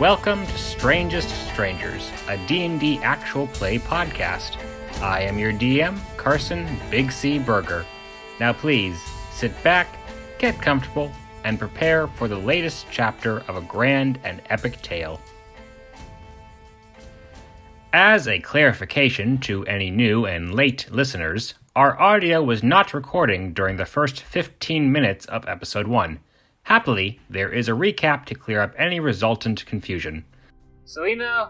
Welcome to Strangest Strangers, a D&D actual play podcast. I am your DM, Carson Big C Berger. Now please, sit back, get comfortable, and prepare for the latest chapter of a grand and epic tale. As a clarification to any new and late listeners, our audio was not recording during the first 15 minutes of episode 1. Happily, there is a recap to clear up any resultant confusion. Solina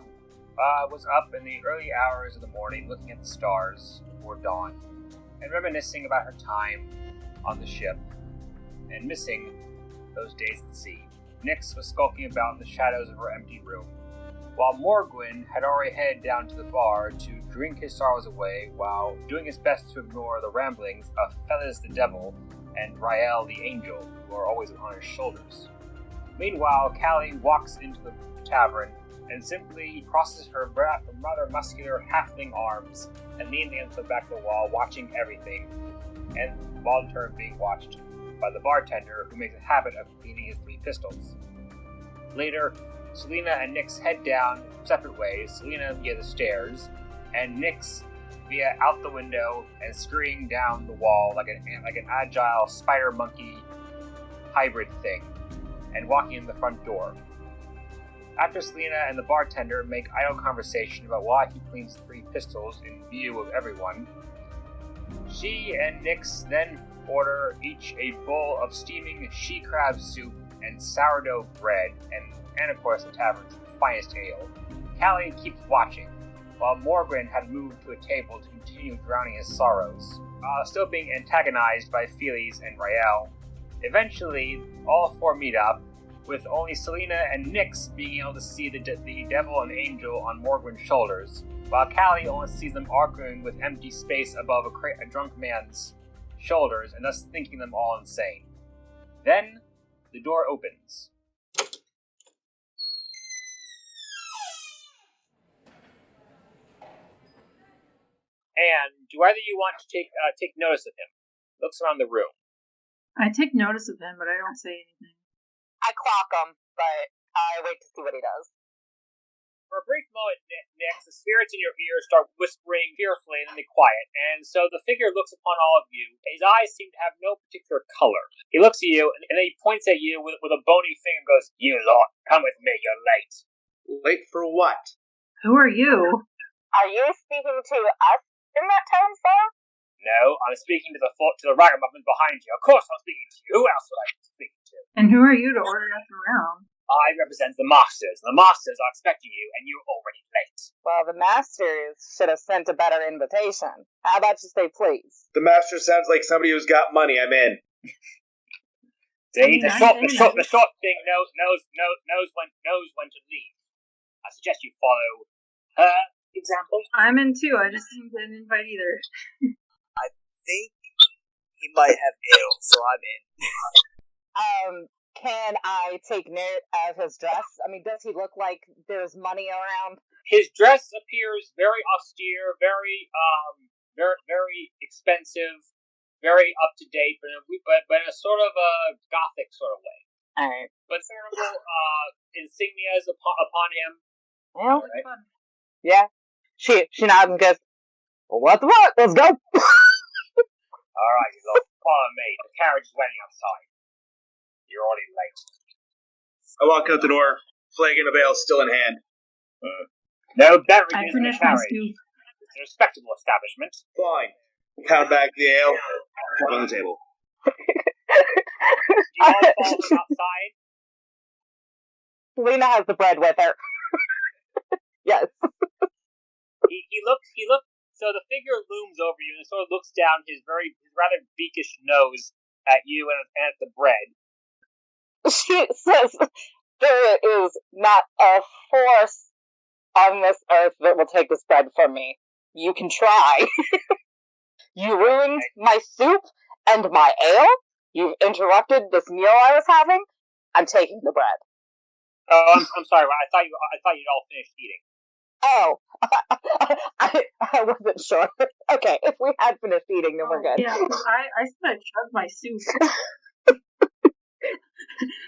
was up in the early hours of the morning looking at the stars before dawn and reminiscing about her time on the ship and missing those days at sea. Nyx was skulking about in the shadows of her empty room, while Morgwen had already headed down to the bar to drink his sorrows away while doing his best to ignore the ramblings of Pheles the devil and Rael the angel, who are always on his shoulders. Meanwhile, Callie walks into the tavern and simply crosses her rather muscular halfling arms and leans against the back of the wall, watching everything, and while in turn being watched by the bartender, who makes a habit of cleaning his 3 pistols. Later, Solina and Nyx head down separate ways, Solina via the stairs, and Nyx via out the window and scurrying down the wall like an agile spider-monkey hybrid thing, and walking in the front door. After Solina and the bartender make idle conversation about why he cleans 3 pistols in view of everyone, she and Nyx then order each a bowl of steaming she-crab soup and sourdough bread, and of course the tavern's finest ale. Callie keeps watching, while Morgwen had moved to a table to continue drowning his sorrows, still being antagonized by Pheles and Rael. Eventually, all 4 meet up, with only Solina and Nyx being able to see the devil and angel on Morgwen's shoulders, while Callie only sees them arguing with empty space above a drunk man's shoulders, and thus thinking them all insane. Then, the door opens. And do either of you want to take notice of him? Looks around the room. I take notice of him, but I don't say anything. I clock him, but I wait to see what he does. For a brief moment, Nyx, the spirits in your ears start whispering fearfully and then they quiet, and so the figure looks upon all of you. His eyes seem to have no particular color. He looks at you, and then he points at you with a bony finger and goes, "You lot, come with me, you're late." Late for what? Who are you? Are you speaking to us in that tone, sir? No, I'm speaking to the ragamuffin behind you. Of course I'm speaking to you. Who else would I be speaking to? And who are you to order us around? I represent the Masters. The Masters are expecting you, and you're already late. Well, the Masters should have sent a better invitation. How about you say please? The master sounds like somebody who's got money. I'm in. See, the short thing knows when to leave. I suggest you follow her example. I'm in too. I just didn't invite either. I think he might have ale, so I'm in. Can I take note of his dress? I mean, does he look like there's money around? His dress appears very austere, very expensive, very up to date, but in a sort of a gothic sort of way. All right. But several insignias upon him. Well, right. Yeah. She nods and goes, "Well, what the what? Let's go." All right, you lot, follow me. The carriage is waiting outside. You're already late. I walk out the door, flagon of ale still in hand. No beverages I in the finished my carriage. soup. It's a respectable establishment. Fine. Pound back the ale, put on the table. Do you all follow him outside? Lena has the bread with her. Yes. He looks. So the figure looms over you and sort of looks down his rather beakish nose at you and at the bread. She says, "There is not a force on this earth that will take this bread from me. You can try." You ruined my soup and my ale. You've interrupted this meal I was having. I'm taking the bread. Oh, I'm sorry. I thought you'd all finished eating. Oh, I wasn't sure. Okay, if we had finished eating, then we're good. Yeah, I said I chugged my soup.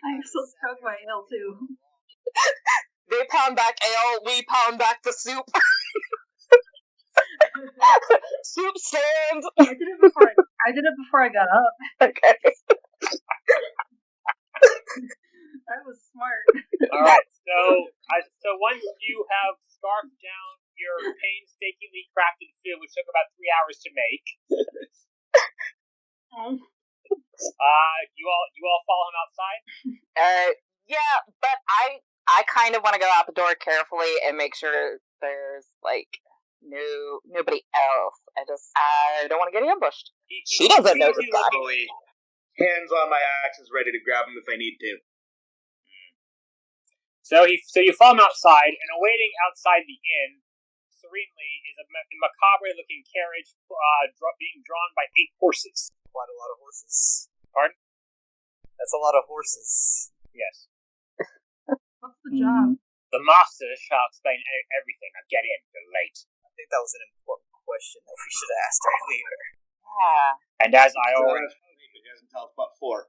I also chugged my ale too. They pound back ale, we pound back the soup. Soup stand. I did it before I got up. Okay. I was smart. All right. So once you have scarfed down your painstakingly crafted food, which took about 3 hours to make, you all follow him outside. Yeah, but I kind of want to go out the door carefully and make sure there's like nobody else. I don't want to get ambushed. She doesn't know this guy. Hands on my axes, ready to grab him if I need to. So you follow him outside, and awaiting outside the inn, serenely, is a macabre-looking carriage being drawn by 8 horses. Quite a lot of horses. Pardon? That's a lot of horses. Yes. What's the job? The master shall explain everything. Now get in. You're late. I think that was an important question that we should have asked earlier. Yeah. And as I already... He doesn't tell us what for.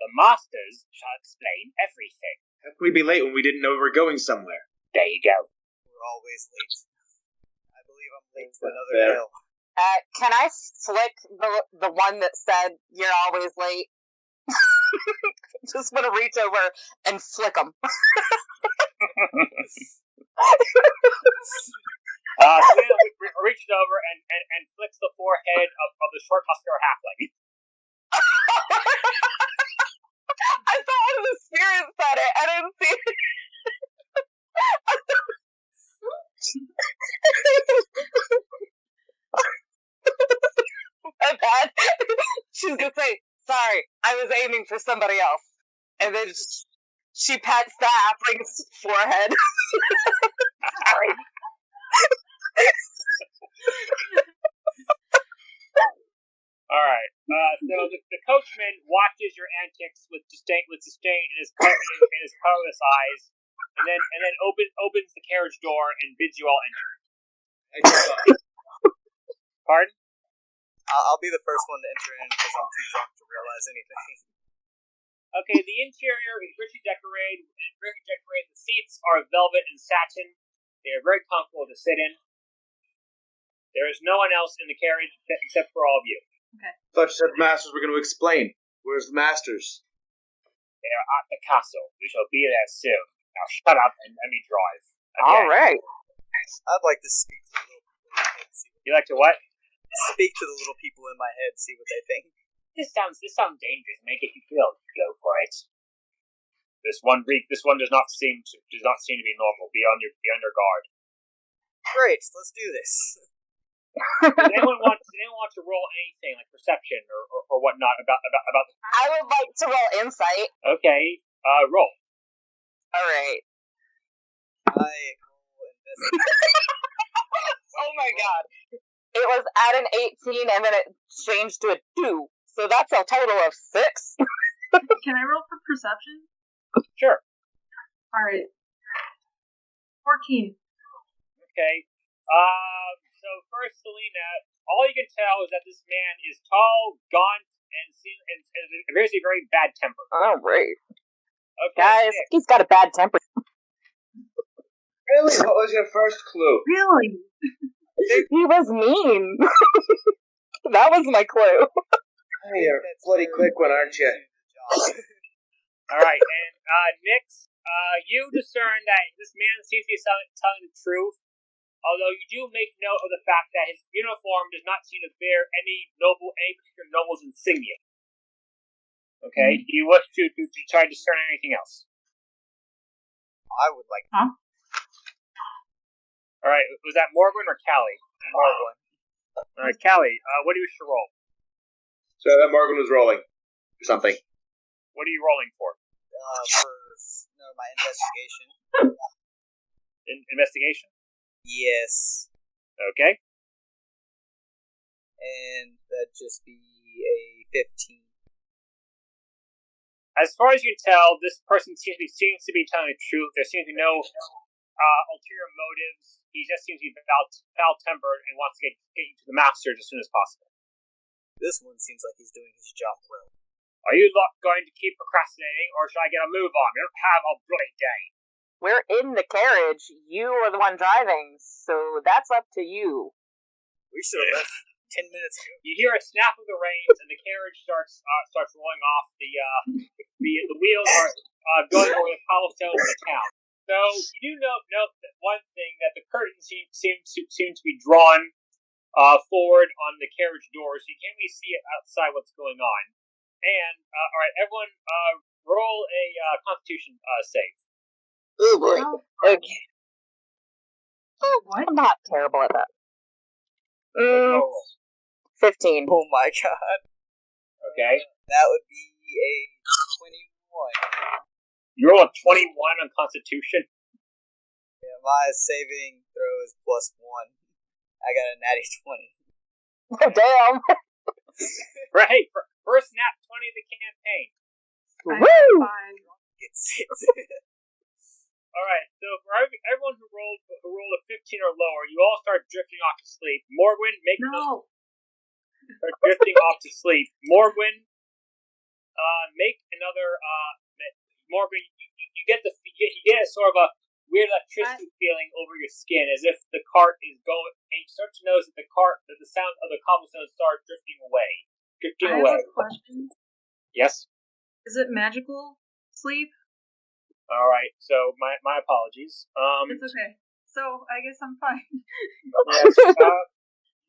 The masters shall explain everything. How could we be late when we didn't know we were going somewhere? There you go. We're always late. I believe I'm late to another Fair. hill. Can I flick the one that said you're always late? Just want to reach over and flick him. Solina reaches over and flicks the forehead of the short muscular halfling. I thought one of the spirits said it. I didn't see it. My bad. She's gonna say, sorry, I was aiming for somebody else. And then she pats the halfling's forehead. Sorry. Alright, so the coachman watches your antics with disdain in his colorless eyes, and then opens the carriage door and bids you all enter. Pardon? I'll be the first one to enter in because I'm too drunk to realize anything. Okay, the interior is richly decorated. The seats are velvet and satin. They are very comfortable to sit in. There is no one else in the carriage except for all of you. Okay. Thought you said the masters were going to explain. Where's the masters? They are at the castle. We shall be there soon. Now shut up and let me drive. Okay. All right. I'd like to speak to the little people in my head. You like to what? Speak to the little people in my head, see what they think. This sounds dangerous. Make it you feel. Go for it. This one does not seem to be normal. Be on your guard. Great, let's do this. Does anyone want to roll anything like perception or whatnot about the... I would like to roll insight. Okay, roll. All right. I roll investigate. Oh my god. It was at an 18 and then it changed to a 2. So that's a total of 6. Can I roll for perception? Sure. Alright. 14. Okay. So first, Solina, all you can tell is that this man is tall, gaunt, and appears to be very bad tempered. All right. Okay, Guys, Nick. he's got a bad temper. Really? What was your first clue? Really? He was mean. That was my clue. Hey, you're a bloody quick one, aren't you? All right, and Nix, you discern that this man seems to be telling the truth, although you do make note of the fact that his uniform does not seem to bear any particular noble's insignia. Okay, do you wish to try to discern anything else? I would like Huh? All right, was that Morgwen or Callie? Morgwen. All right, Callie, what do you wish to roll? So that Morgan was rolling. Or something. What are you rolling for? My investigation. Investigation? Yes. Okay. And that'd just be a 15. As far as you can tell, this person seems to be telling the truth. There seems to be no ulterior motives. He just seems to be foul-tempered and wants to get you to the masters as soon as possible. This one seems like he's doing his job well. Are you going to keep procrastinating, or should I get a move on? We don't have a bloody day. we're in the carriage. You are the one driving, so that's up to you. We should have left 10 minutes ago. You hear a snap of the reins, and the carriage starts rolling off. The wheels are going over the cobblestones of the town. So you do note that one thing, that the curtains seem to be drawn forward on the carriage door, so you can't really see it outside what's going on. And all right, everyone, roll a Constitution save. Oh boy. Okay. What? I'm not terrible at that. 15. Oh my god. Okay. That would be a 21. You roll a 21 on Constitution. Yeah, my saving throw is +1. I got a natty 20. Oh, damn. Right, first nat 20 of the campaign. Woo! It's it. Alright, so for everyone who rolled a 15 or lower, you all start drifting off to sleep. Morgwen, start drifting off to sleep. Morgwen, make another, Morgwen, you get a sort of a weird electricity feeling over your skin, as if the cart is going, and you start to notice that the sound of the cobblestones start drifting away. I have a question. Yes? Is it magical sleep? Alright, so my apologies. It's okay. So, I guess I'm fine. Yes,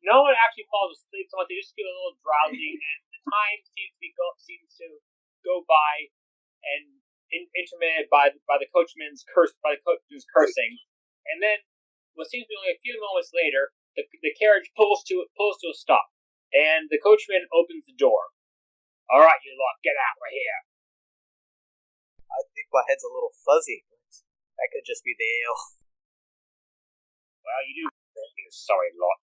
no one actually falls asleep so much, they just feel a little drowsy, and the time seems to go by, and intermitted by the coachman's cursing, and then what seems to be only a few moments later, the carriage pulls to a stop, and the coachman opens the door. All right, you lot, get out! We're here. I think my head's a little fuzzy. That could just be the ale. Well, you do, you sorry lot.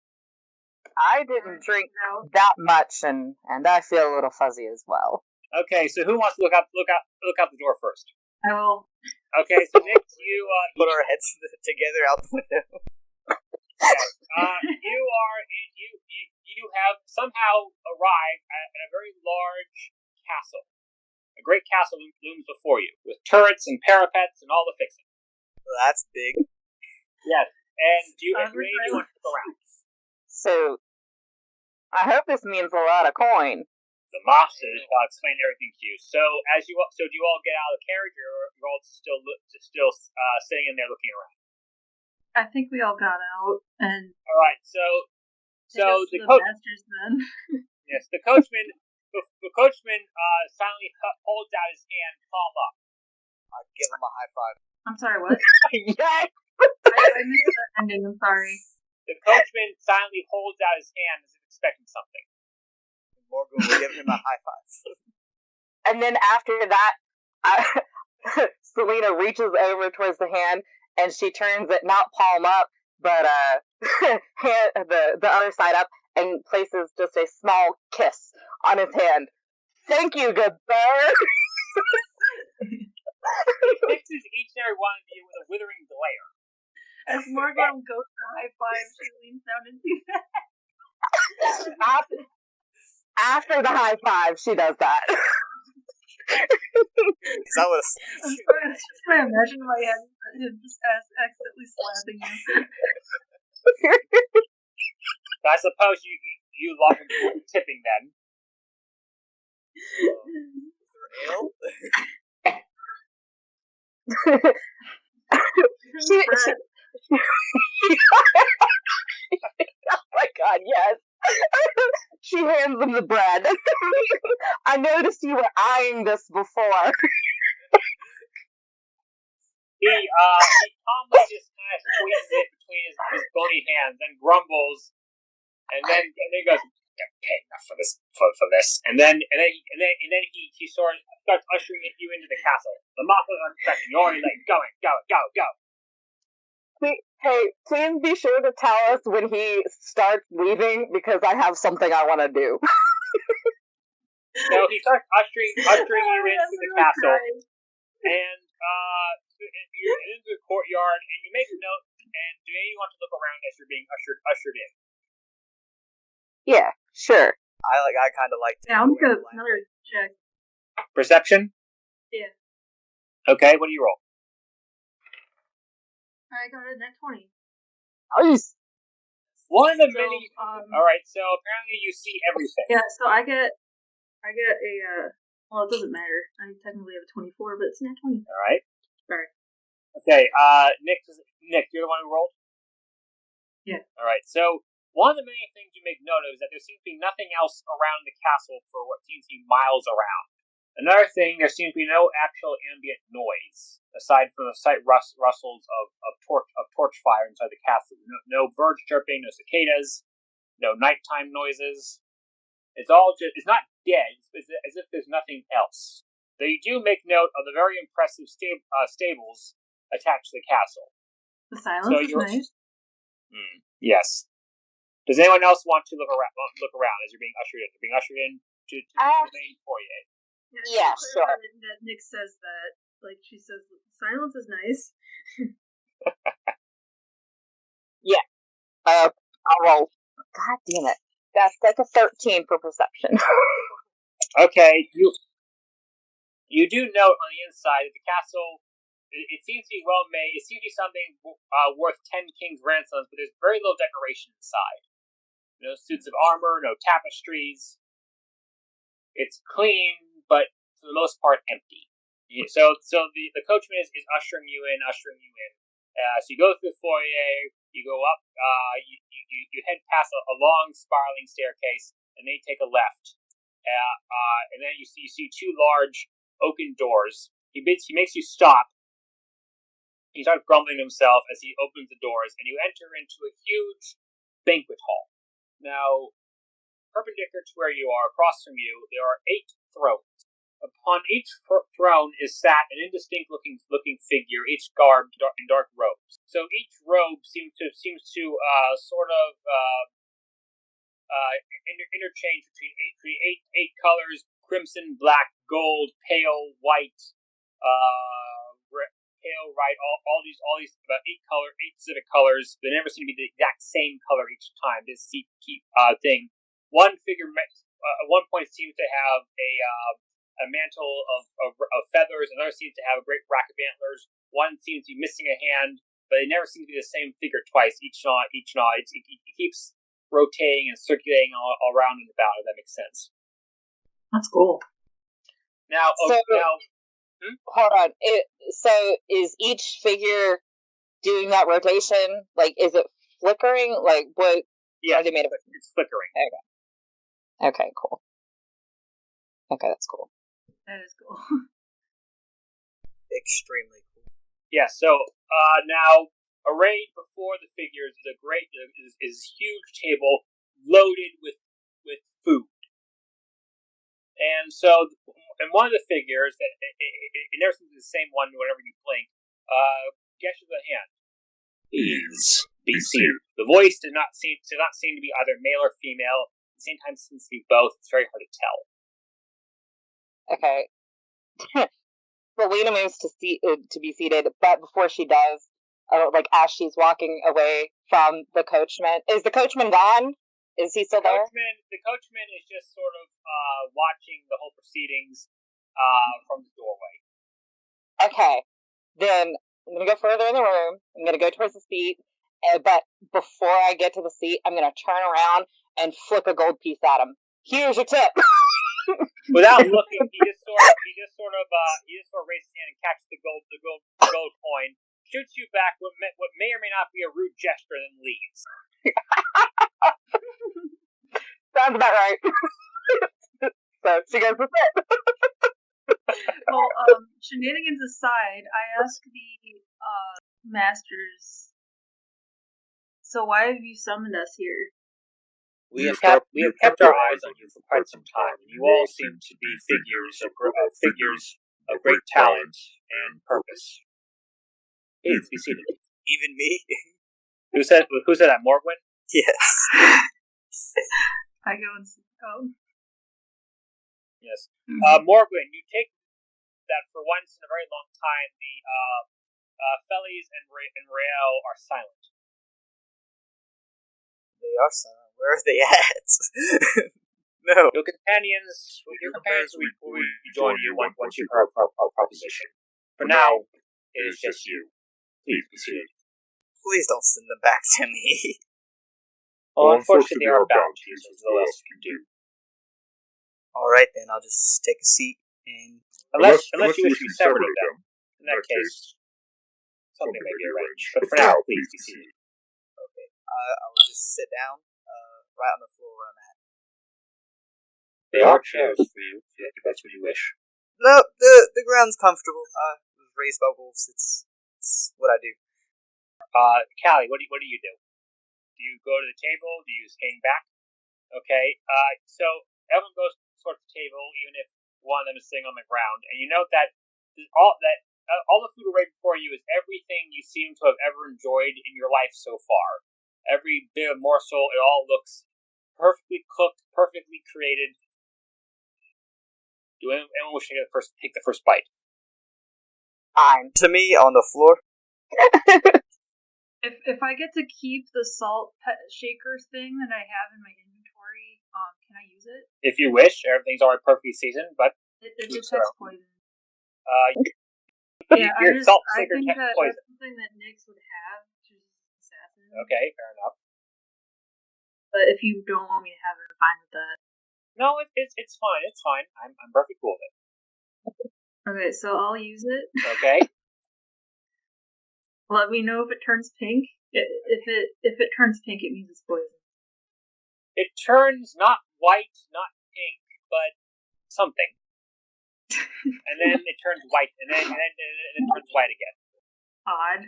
I didn't drink that much, and I feel a little fuzzy as well. Okay, so who wants to look out the door first? I will. Okay, so Nick, you put our heads together out the window. Yes, you have somehow arrived at a very large castle. A great castle looms before you, with turrets and parapets and all the fixing. Well, that's big. Yes, and you want to look around. So, I hope this means a lot of coin. The master will explain everything to you. So, do you all get out of the carriage, or you're all still sitting in there looking around? I think we all got out, and all right. So the masters then. Yes, the coachman. The coachman finally holds out his hand, palm up. I give him a high five. I'm sorry, what? Yes! I missed that ending, I'm sorry. The coachman silently holds out his hand as if expecting something. Morgwen will give him a high five. And then after that, Solina reaches over towards the hand, and she turns it not palm up, but the other side up, and places just a small kiss on his hand. Thank you, good sir. He fixes each and every one of you with a withering glare. As Morgwen goes to high five, she leans down into After the high five, she does that. Because I was. I'm sorry, I just imagine in my head him just accidentally slapping you. So I suppose you love him for tipping then. Is there ale? Oh my god, yes. She hands him the bread. I noticed you were eyeing this before. He calmly just kind of squeezes it between his bony hands and grumbles, and then he goes, "Get paid enough for this, and then he sort of starts ushering you into the castle. The Mothers are expecting. You're already late. Go. Hey, please be sure to tell us when he starts leaving, because I have something I want to do. So he starts ushering you into the castle, and you're into the courtyard, and you make a note, and do you want to look around as you're being ushered in? Yeah, sure. I kind of like to. Yeah, I'm gonna another check. Perception? Yeah. Okay, what do you roll? I got a net 20. Nice. One of the So, many... Alright, so apparently you see everything. Yeah, so I get a, well, it doesn't matter. I technically have a 24, but it's net 20. Alright. Sorry. Okay, Nick, you're the one who rolled? Yeah. Alright, so one of the many things you make note of is that there seems to be nothing else around the castle for what seems to be miles around. Another thing, there seems to be no actual ambient noise, aside from the slight rustles of torch fire inside the castle. No birds chirping, no cicadas, no nighttime noises. It's not dead, it's as if there's nothing else. Though you do make note of the very impressive stables attached to the castle. The silence is nice. Yes. Does anyone else want to look around as you're being ushered in? You're being ushered in to the main foyer. Yeah, sure. That Nick says that, like, she says, silence is nice. Yeah. I'll roll. God damn it. That's like a 13 for perception. Okay, you do note on the inside that the castle, it seems to be well made. It seems to be something worth 10 king's ransoms, but there's very little decoration inside. No suits of armor, no tapestries. It's clean, but for the most part empty. So the coachman is ushering you in. So you go through the foyer, you go up, you head past a long spiraling staircase, and then you take a left. And then you see two large oaken doors. He makes you stop. He starts grumbling to himself as he opens the doors, and you enter into a huge banquet hall. Now, perpendicular to where you are, across from you, there are 8 thrones. Upon each throne is sat an indistinct-looking figure, each garbed in dark robes. So each robe seems to sort of interchange between eight colors: crimson, black, gold, pale, white, pale, right. All these about 8 specific colors. They never seem to be the exact same color each time. This thing. One figure at one point seems to have a mantle of feathers. Another seems to have a great rack of antlers. One seems to be missing a hand, but they never seem to be the same figure twice. Each nod. It keeps rotating and circulating all around and about. If that makes sense. That's cool. Now, hold on. So is each figure doing that rotation? Like, is it flickering? Like, what? Yeah, are they made of? It's flickering. Okay, cool. Okay, that's cool. That is cool. Extremely cool. Yeah, so now arrayed before the figures is a huge table loaded with food. And so, and one of the figures, it never seems to be the same one whenever you blink, gestures a hand. Please be seated. The voice does not seem to be either male or female. At the same time, it seems to be both. It's very hard to tell. Okay. Selena moves to be seated, but before she does, like as she's walking away from the coachman, is the coachman gone? Is he still there? The coachman is just sort of watching the whole proceedings from the doorway. Okay, then I'm gonna go further in the room. I'm gonna go towards the seat, but before I get to the seat, I'm gonna turn around and flick a gold piece at him. Here's your tip. Without looking, he just sort of raises his hand and catches the gold coin, shoots you back what may or may not be a rude gesture, and then leaves. Sounds about right. So she goes with it. Well, shenanigans aside, I ask the masters. So why have you summoned us here? We have kept our eyes on you for quite some time, and you all seem to be figures of great talent and purpose. Please be seated. Even me? Who said that? Morgwen? Yes. I go and sit down. Yes. Morgwen, you take that for once in a very long time, the Pheles and Rael are silent. They are silent. Where are they at? No. Your companions will join you once you've heard our proposition. For now, it is just you. Please be seated. Please don't send them back to me. Well, unfortunately, they are bound to you, so there's no else you can do. Alright then, I'll just take a seat and... Unless you wish to be severed of them. In that case, something may be arranged. But for now, please be seated. Okay, I will just sit down, right on the floor where I'm at. There are chairs for you, if that's what you wish. No, the ground's comfortable. It was raised by wolves. It's what I do. Callie, what do you do? Do you go to the table? Do you hang back? Okay, so everyone goes towards the table, even if one of them is sitting on the ground, and you note that all the food right before you is everything you seem to have ever enjoyed in your life so far. Every bit of morsel, it all looks perfectly cooked, perfectly created. Do anyone wish to take the first bite? To me, on the floor. If I get to keep the salt shakers thing that I have in my inventory, can I use it? If you wish, everything's already perfectly seasoned, but It detects poison. Yeah, your salt shaker think detects that poison. that's something that Nyx would have, which is assassin. Okay, fair enough. But if you don't want me to have it, I'm fine with that. No, it's fine. It's fine. I'm perfectly cool with it. Okay, so I'll use it. Okay. Let me know if it turns pink. If it turns pink, it means it's poison. It turns not white, not pink, but something. And then it turns white, and then it turns white again. Odd.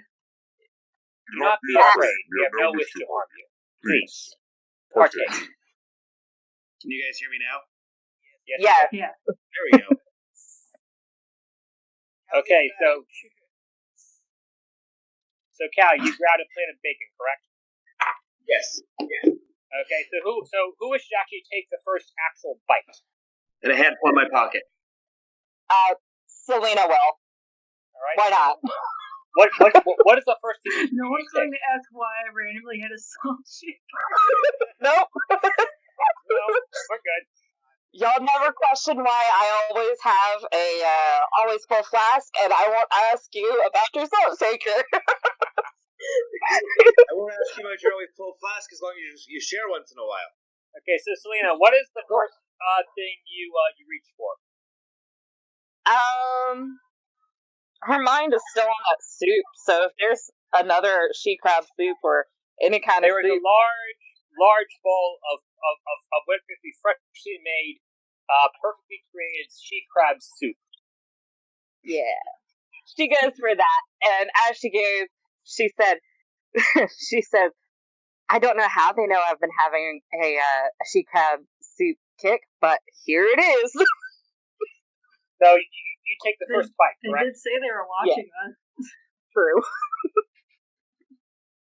Do not be afraid. We have no wish to harm you. Please, partake. Can you guys hear me now? Yes. Yeah. There we go. Okay, so Cal, you grabbed a plate of bacon, correct? Yes. Okay, so who wishes to actually take the first actual bite? And a handful in my pocket. Solina will. All right. Why not? What is the first thing? No one's going to ask why I randomly had a salt shaker. Nope. No, we're good. Y'all never question why I always have a always full flask, and I won't ask you about your salt shaker. I won't ask you about your always full flask as long as you share once in a while. Okay, so Solina, what is the first thing you reach for? Her mind is still on that soup, so if there's another she crab soup or any kind There of is soup. a large bowl of what could be freshly made, perfectly created she crab soup. Yeah. She goes for that, and as she goes, she said, I don't know how they know I've been having a she crab soup kick, but here it is. So you take the first bite, They correct? did say they were watching us. True.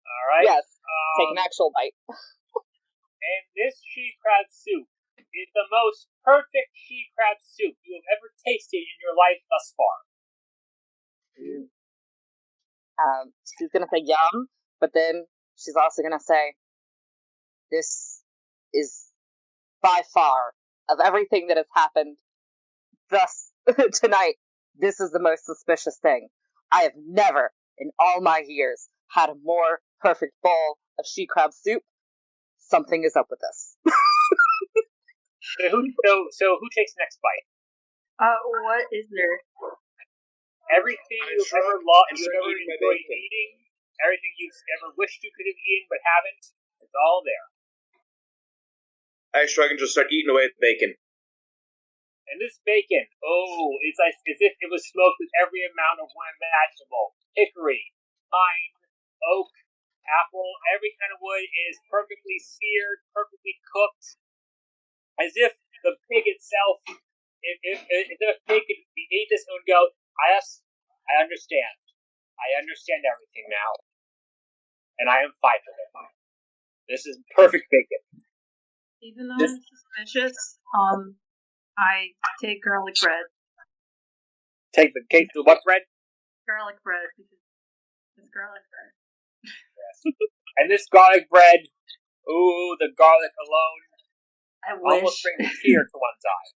All right. Yes. Take an actual bite. And this she crab soup is the most perfect she crab soup you have ever tasted in your life thus far. She's gonna say yum, but then she's also gonna say, this is by far, of everything that has happened thus tonight, this is the most suspicious thing. I have never, in all my years, had a more perfect bowl of she crab soup. Something is up with this. So who takes the next bite? What is there? Everything you've ever enjoyed eating, everything you've ever wished you could have eaten but haven't, it's all there. I shrug and just start eating away at the bacon. And this bacon, it's like as if it was smoked with every amount of wood imaginable. Hickory, pine, oak, apple, every kind of wood is perfectly seared, perfectly cooked. As if the pig itself, if a pig could eat this, it would go, yes, I understand. I understand everything now. And I am fine with it. This is perfect bacon. Even though I'm suspicious, I take garlic bread. Take the what bread? Garlic bread, because it's garlic bread. Yes. And this garlic bread, the garlic alone, I wish. almost brings a tear to one's eye.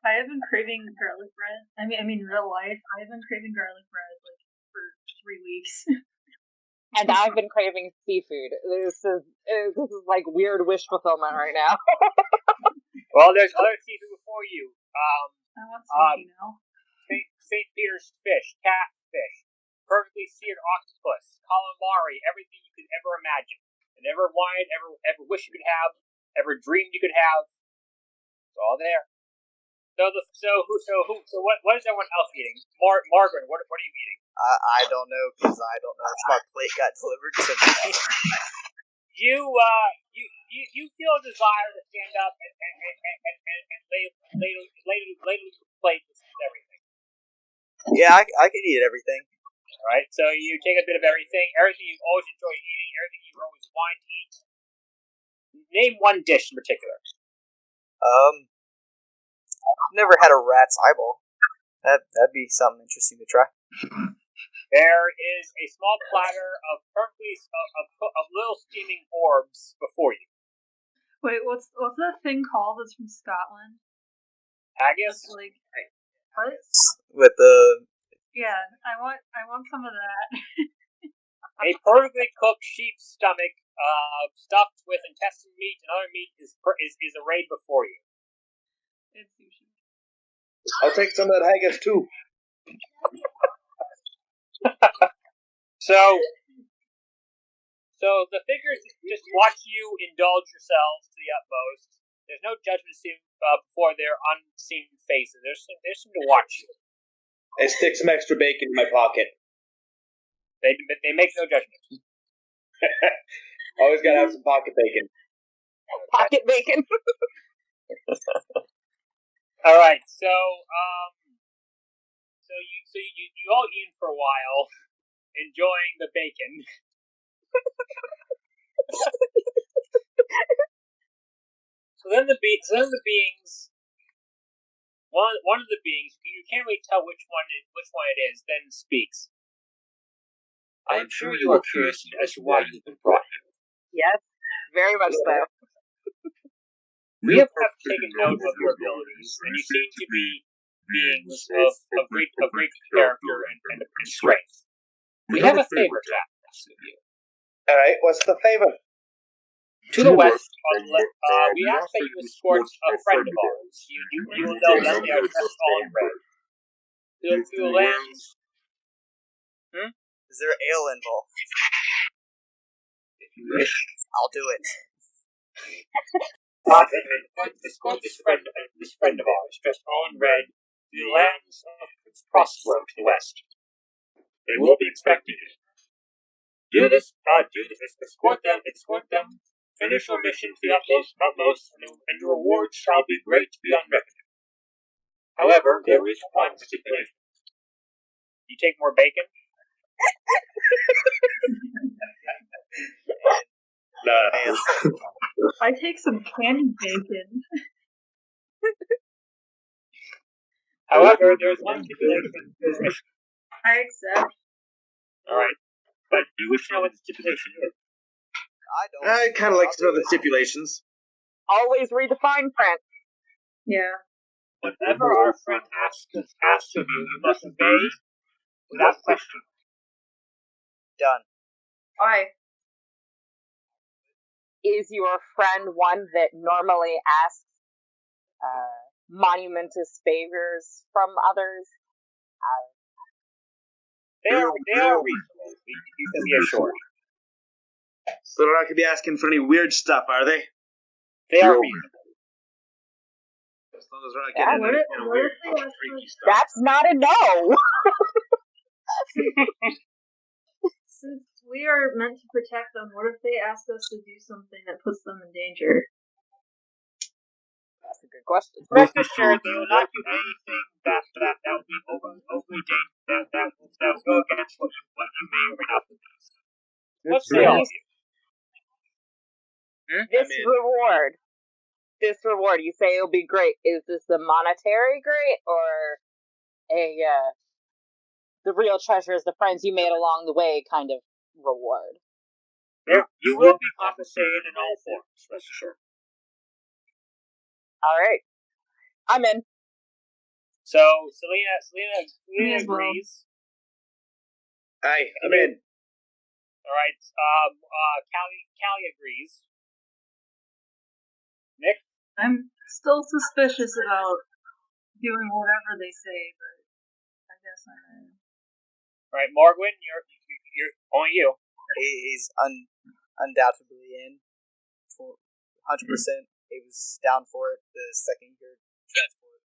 I have been craving garlic bread. I mean, real life. I have been craving garlic bread for 3 weeks. And I've been craving seafood. This is like weird wish fulfillment right now. Well, there's other seafood before you. I want sushi now. St. Peter's fish, catfish, perfectly seared octopus, calamari, everything you could ever imagine. And ever wanted, ever wish you could have, ever dreamed you could have. It's all there. So what is everyone else eating? Morgwen, what are you eating? I don't know, because I don't know if my plate got delivered to me. You feel a desire to stand up and ladle your plate with everything. Yeah, I could eat everything. Alright, so you take a bit of everything you've always enjoyed eating, everything you've always wanted to eat. Name one dish in particular. I've never had a rat's eyeball. That'd be something interesting to try. There is a small platter of of little steaming orbs before you. Wait, what's that thing called that's from Scotland? Haggis? Like, what? With the... Yeah, I want some of that. A perfectly cooked sheep's stomach, stuffed with intestine meat and other meat is arrayed before you. It's sushi. I'll take some of that haggis too. So the figures just watch you indulge yourselves to the utmost. There's no judgment seen before their unseen faces. There's some to watch you. I stick some extra bacon in my pocket. They make no judgment. Always gotta have some pocket bacon. Pocket bacon. All right, so you all eat for a while, enjoying the bacon. So then the beings, one of the beings, you can't really tell which one it is, then speaks. I am sure you are curious as to why you've been brought here. Yes, very much so. We have taken note of your abilities, and you seem to be beings of great character and strength. We have a favor to ask of you. Alright, what's the favor? To the west, we ask that you escort a friend of ours. You will know that they are dressed all in red. Through the lands. Is there ale involved? If you wish, I'll do it. Escort this friend of ours, dressed all in red, through the lands of Prospero to the west. They will be expecting you. Do this, escort them, finish your mission to the utmost, and your reward shall be great beyond reckoning. However, there is one stipulation. You take more bacon? I take some candy bacon. However, there is one stipulation to this mission. I accept. Alright. But you wish to know what the stipulation is? I don't. I kind of like to know the stipulations. Always read the fine print. Yeah. Whatever our friend asks of you, you must obey without question. Done. Why? Is your friend one that normally asks monumentous favors from others? They are reasonable. You can be assured. So they're not going to be asking for any weird stuff, are they? They are reasonable. As long as we're not getting What if weird, they ask freaky stuff. That's not a no. Since we are meant to protect them, what if they ask us to do something that puts them in danger? That's a good question. Rest assured, they will not do anything that would be overly dangerous, that will go against what you may or may not believe. Let's say all of you. This reward, you say it'll be great. Is this a monetary great or the real treasure is the friends you made along the way kind of reward? You will be compensated in all forms, rest assured. Alright. I'm in. So, Solina agrees. Aye, I'm in. All right. Callie agrees. Nick? I'm still suspicious about doing whatever they say, but I guess I am. All right, Morgwen, you're only you. He's undoubtedly in. 100%. He was down for it the second he heard transport.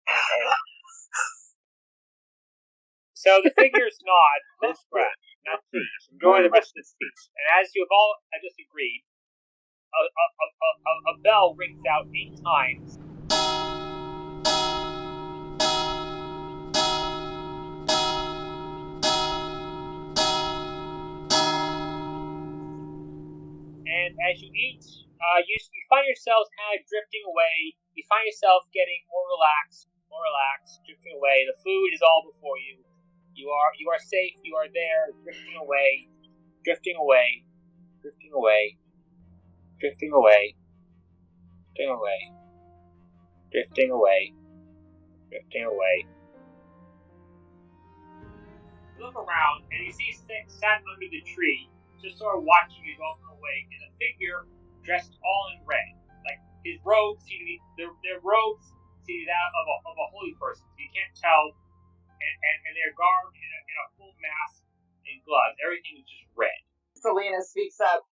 So the figures nod, most breath, not please. Enjoy the rest of the speech. And as you have all just agreed, a bell rings out 8 times. And as you eat, you find yourselves kind of drifting away. You find yourself getting more relaxed, drifting away. The food is all before you. You are safe. You are there, drifting away, drifting away, drifting away, drifting away, drifting away, drifting away, drifting away. Look around, and you see Six sat under the tree, just sort of watching you walking away, in a figure dressed all in red. Like his robes seem to be their robes seem to be that of a holy person. You can't tell, and they're garbed in a full mask and gloves. Everything is just red. Solina speaks up.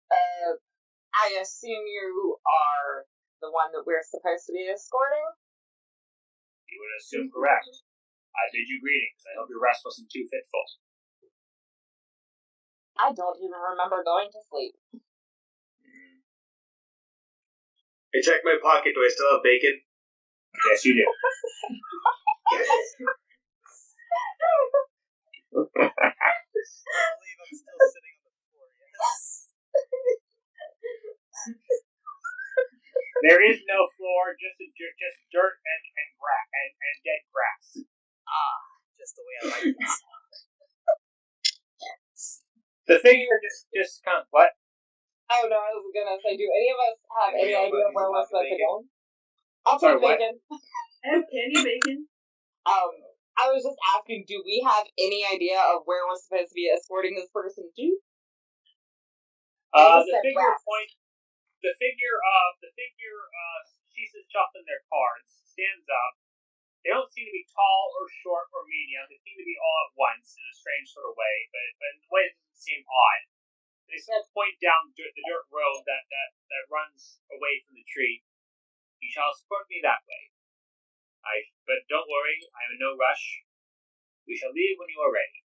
I assume you are the one that we're supposed to be escorting? You would assume correct. I bid you greetings. I hope your rest wasn't too fitful. I don't even remember going to sleep. I checked my pocket. Do I still have bacon? Yes, you do. I believe I'm still sitting on the floor, yes. There is no floor, just dirt and dead grass. Just the way I like it. The figure just kind of what? Oh no, I was gonna say, do any of us have any idea of where we're supposed to go? I'll Sorry, take bacon. I have candy bacon. I was just asking, do we have any idea of where we're supposed to be escorting this person to? The figure ceases shuffling their cards, stands up. They don't seem to be tall or short or medium. They seem to be all at once in a strange sort of way, but in a way that doesn't seem odd. They sort of point down the dirt road that runs away from the tree. You shall escort me that way. But don't worry, I am in no rush. We shall leave when you are ready.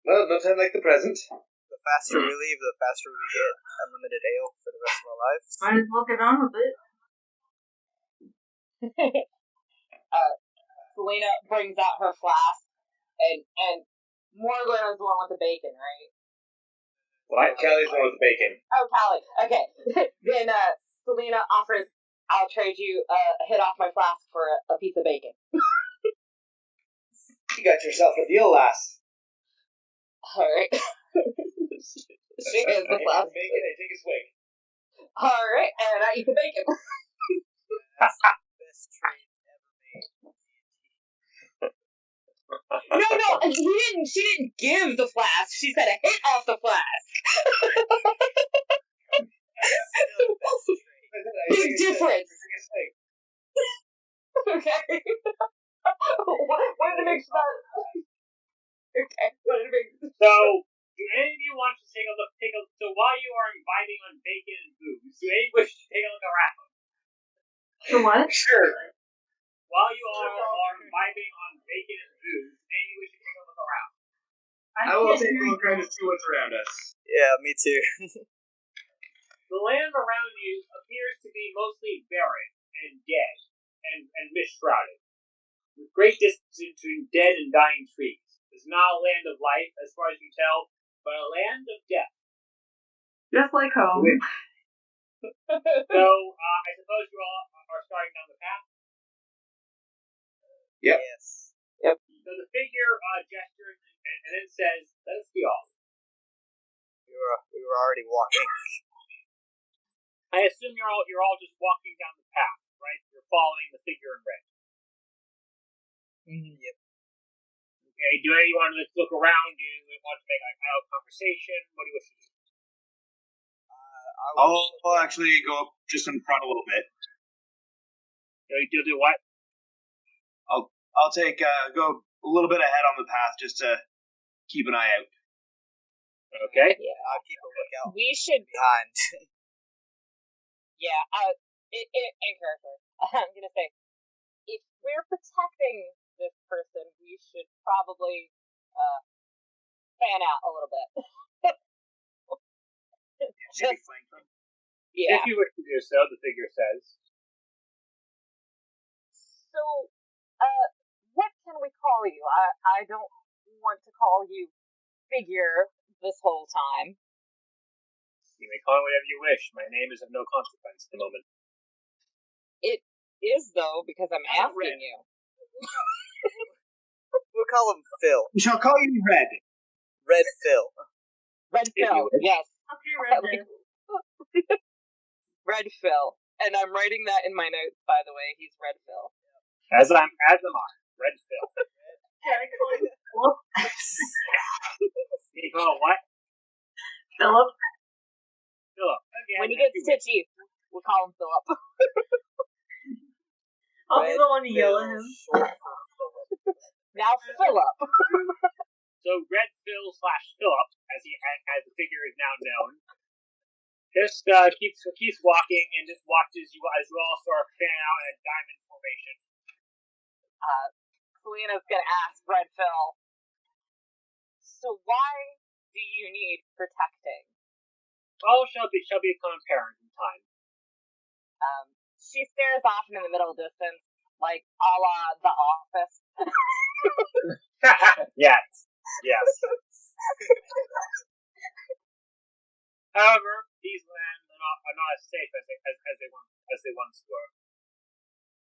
Well, no time like the present. The faster we leave, the faster we get unlimited ale for the rest of our lives. Might as well get on with it. Solina brings out her flask, and Morgwen is the one with the bacon, right? What? Callie's the one with the bacon. Oh, Callie. Okay. Then Solina offers, I'll trade you a hit off my flask for a piece of bacon. You got yourself a deal, lass. Alright. She is the flask. Bacon, I take a swig. Alright, and I eat the bacon. That's the best trade ever made. No, she didn't give the flask. She said a hit off the flask. Big difference. Okay. What did it make sense? Okay. What did it make sense? So, do any of you want to take a look? So while you are imbibing on bacon and booze, do any wish to take a look around? For what? Sure. While you all are imbibing on bacon and booze, any of you wish to take a look around? I will take a look around to see what's around us. Yeah, me too. The land around you appears to be mostly barren and dead and mist-shrouded, with great distance between dead and dying trees. It's not a land of life, as far as you tell, but a land of death. Just like home. So, I suppose you all are starting down the path? Yep. Yes. So the figure gestures and then says, "Let us be off." We were already walking. I assume you're all just walking down the path, right? You're following the figure in red. Yep. Okay, Do you want to look around? Do you want to make like a conversation? What do you wish to do? I'll actually go up just in front a little bit. You'll do what? I'll take go a little bit ahead on the path just to keep an eye out. Okay. Yeah. I'll keep a lookout We should. behind. Yeah. In character, I'm gonna say, if we're protecting this person, we should probably fan out a little bit. Maybe flank them. Yeah. If you wish to do so, the figure says. So, what can we call you? I don't want to call you figure this whole time. You may call me whatever you wish. My name is of no consequence at the moment. It is, though, because I'm How about asking Red? you. We'll call him Phil. We shall call you Red. Red Phil. Red If you Phil, wish. yes. Okay, Red. Red Phil. And I'm writing that in my notes, by the way. He's Red Phil. As am I, Red Phil. Can I call you Philip? You call it what? Philip? Philip. Again, When you get if wish. stitchy, we'll call him Philip. I'll be Red the one to yell at Phil, him. short for Philip. Now Philip. So Red Phil / Philip, as the figure is now known, just keeps walking and just watches you as you all sort of fan out in a diamond formation. Solina's gonna ask Red Phil, so why do you need protecting? All shall become apparent in time. She stares off into the middle distance, like a la The Office. Yes. However, these lands are not as safe as they once were.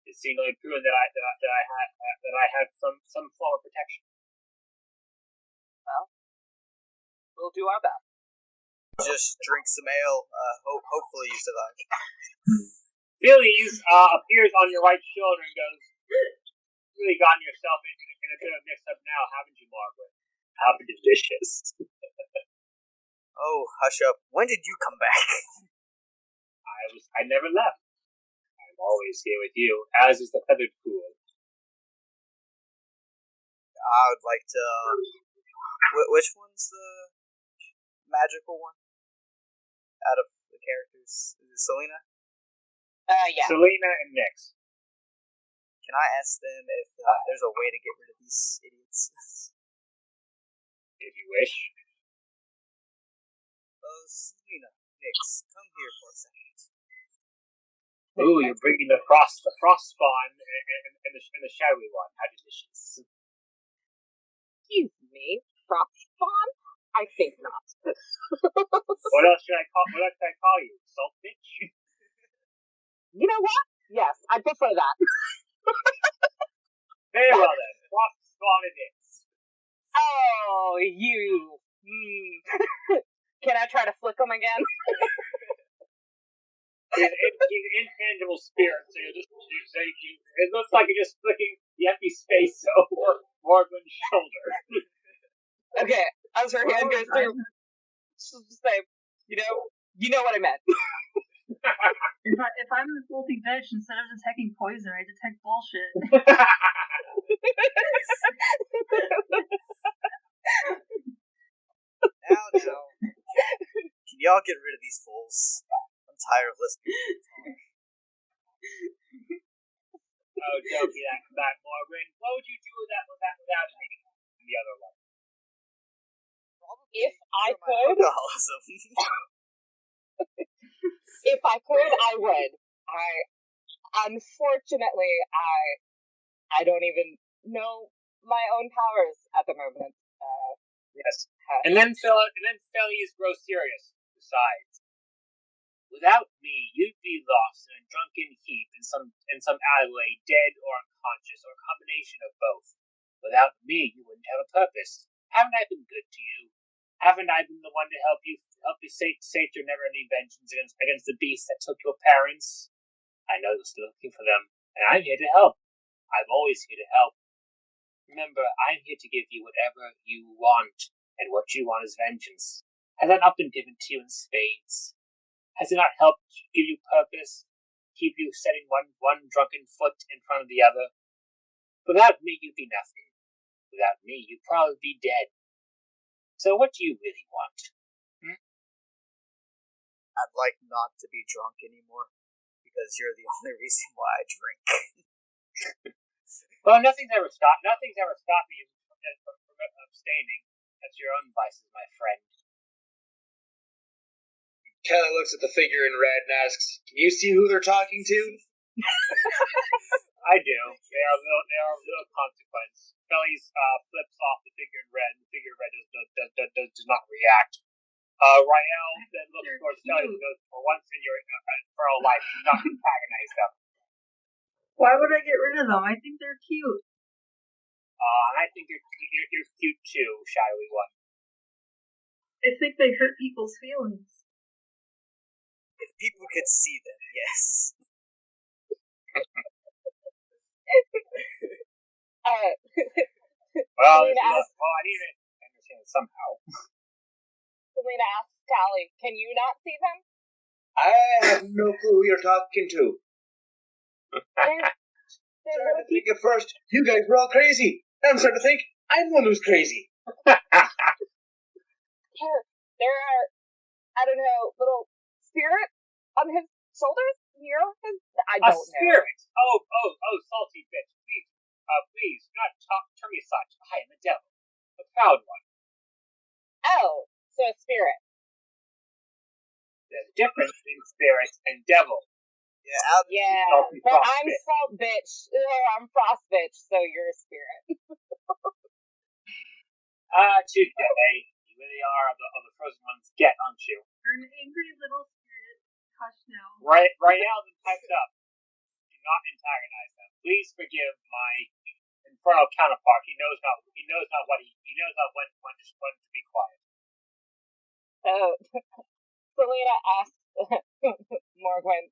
It seemed only proven that I had some form of protection. Well, we'll do our best. Just drink some ale. Hopefully you survive. Pheles appears on your right shoulder and goes, "You've really gotten yourself in a bit of mix-up now, haven't you, Morgwen? How delicious." Oh, hush up. When did you come back? I never left. I'm always here with you, as is the feathered fool. I would like to... which one's the magical one? Out of the characters? Is it Solina? Yeah. Solina and Nyx. Can I ask them if there's a way to get rid of these idiots? If you wish. Solina, Nyx, come here for a second. Ooh, you're bringing the frost spawn and the shadowy one. How delicious. Excuse me, Frost Spawn? I think not. What else should I call you? Salt bitch? You know what? Yes, I prefer that. Very well then. Frost spawn it is. Oh, you. Can I try to flick him again? He's intangible spirit, so it looks like you're just flicking the empty space over Morgwen's shoulder. Okay, as her hand goes through, she'll just say, you know what I meant. If I'm the salty bitch, instead of detecting poison, I detect bullshit. Now. Can y'all get rid of these fools? I'm tired of listening to them talk. Oh, don't be that Morgwen. What would you do without me? The other one. If I could, if I could, I would. Unfortunately, I don't even know my own powers at the moment. Yes. And then Pheles grows serious. Besides, without me, you'd be lost in a drunken heap in some alleyway, dead or unconscious, or a combination of both. Without me, you wouldn't have a purpose. Haven't I been good to you? Haven't I been the one to help you sate your never-ending vengeance against the beast that took your parents? I know you're still looking for them, and I'm here to help. I'm always here to help. Remember, I'm here to give you whatever you want, and what you want is vengeance. Has that not been given to you in spades? Has it not helped give you purpose, keep you setting one drunken foot in front of the other? Without me, you'd be nothing. Without me, you'd probably be dead. So what do you really want? I'd like not to be drunk anymore, because you're the only reason why I drink. Well, nothing's ever stopped me from abstaining. That's your own vices, my friend. Callie looks at the figure in red and asks, "Can you see who they're talking to?" I do. They are of little consequence. Pheles flips off the figure in red, and the figure in red does not react. Rael then looks towards Callie and goes, "For once in your infernal life, do not antagonize them." Why would I get rid of them? I think they're cute. And I think you're cute too, shadowy one. I think they hurt people's feelings. If people could see them, yes. Well, Solina asks, I need to understand it somehow. Solina asks Callie, can you not see them? I have no clue who you're talking to. They're Starting to think at first, you guys were all crazy. Now I'm starting to think I'm the one who's crazy. There are, I don't know, little spirits on his shoulders near his. I don't know. Spirit. Oh, salty bitch. Please, do not turn me aside. I am a devil, a proud one. Oh, so a spirit. There's a difference between spirit and devil. Yeah, but I'm salt bitch. I'm frost bitch, so you're a spirit. Today, you really are of the frozen ones get, aren't you? You're an angry little spirit. Hush now. Rael then pipes up. Do not antagonize them. Please forgive my infernal counterpart. He knows not when to be quiet. So, Solina asks Morgwen,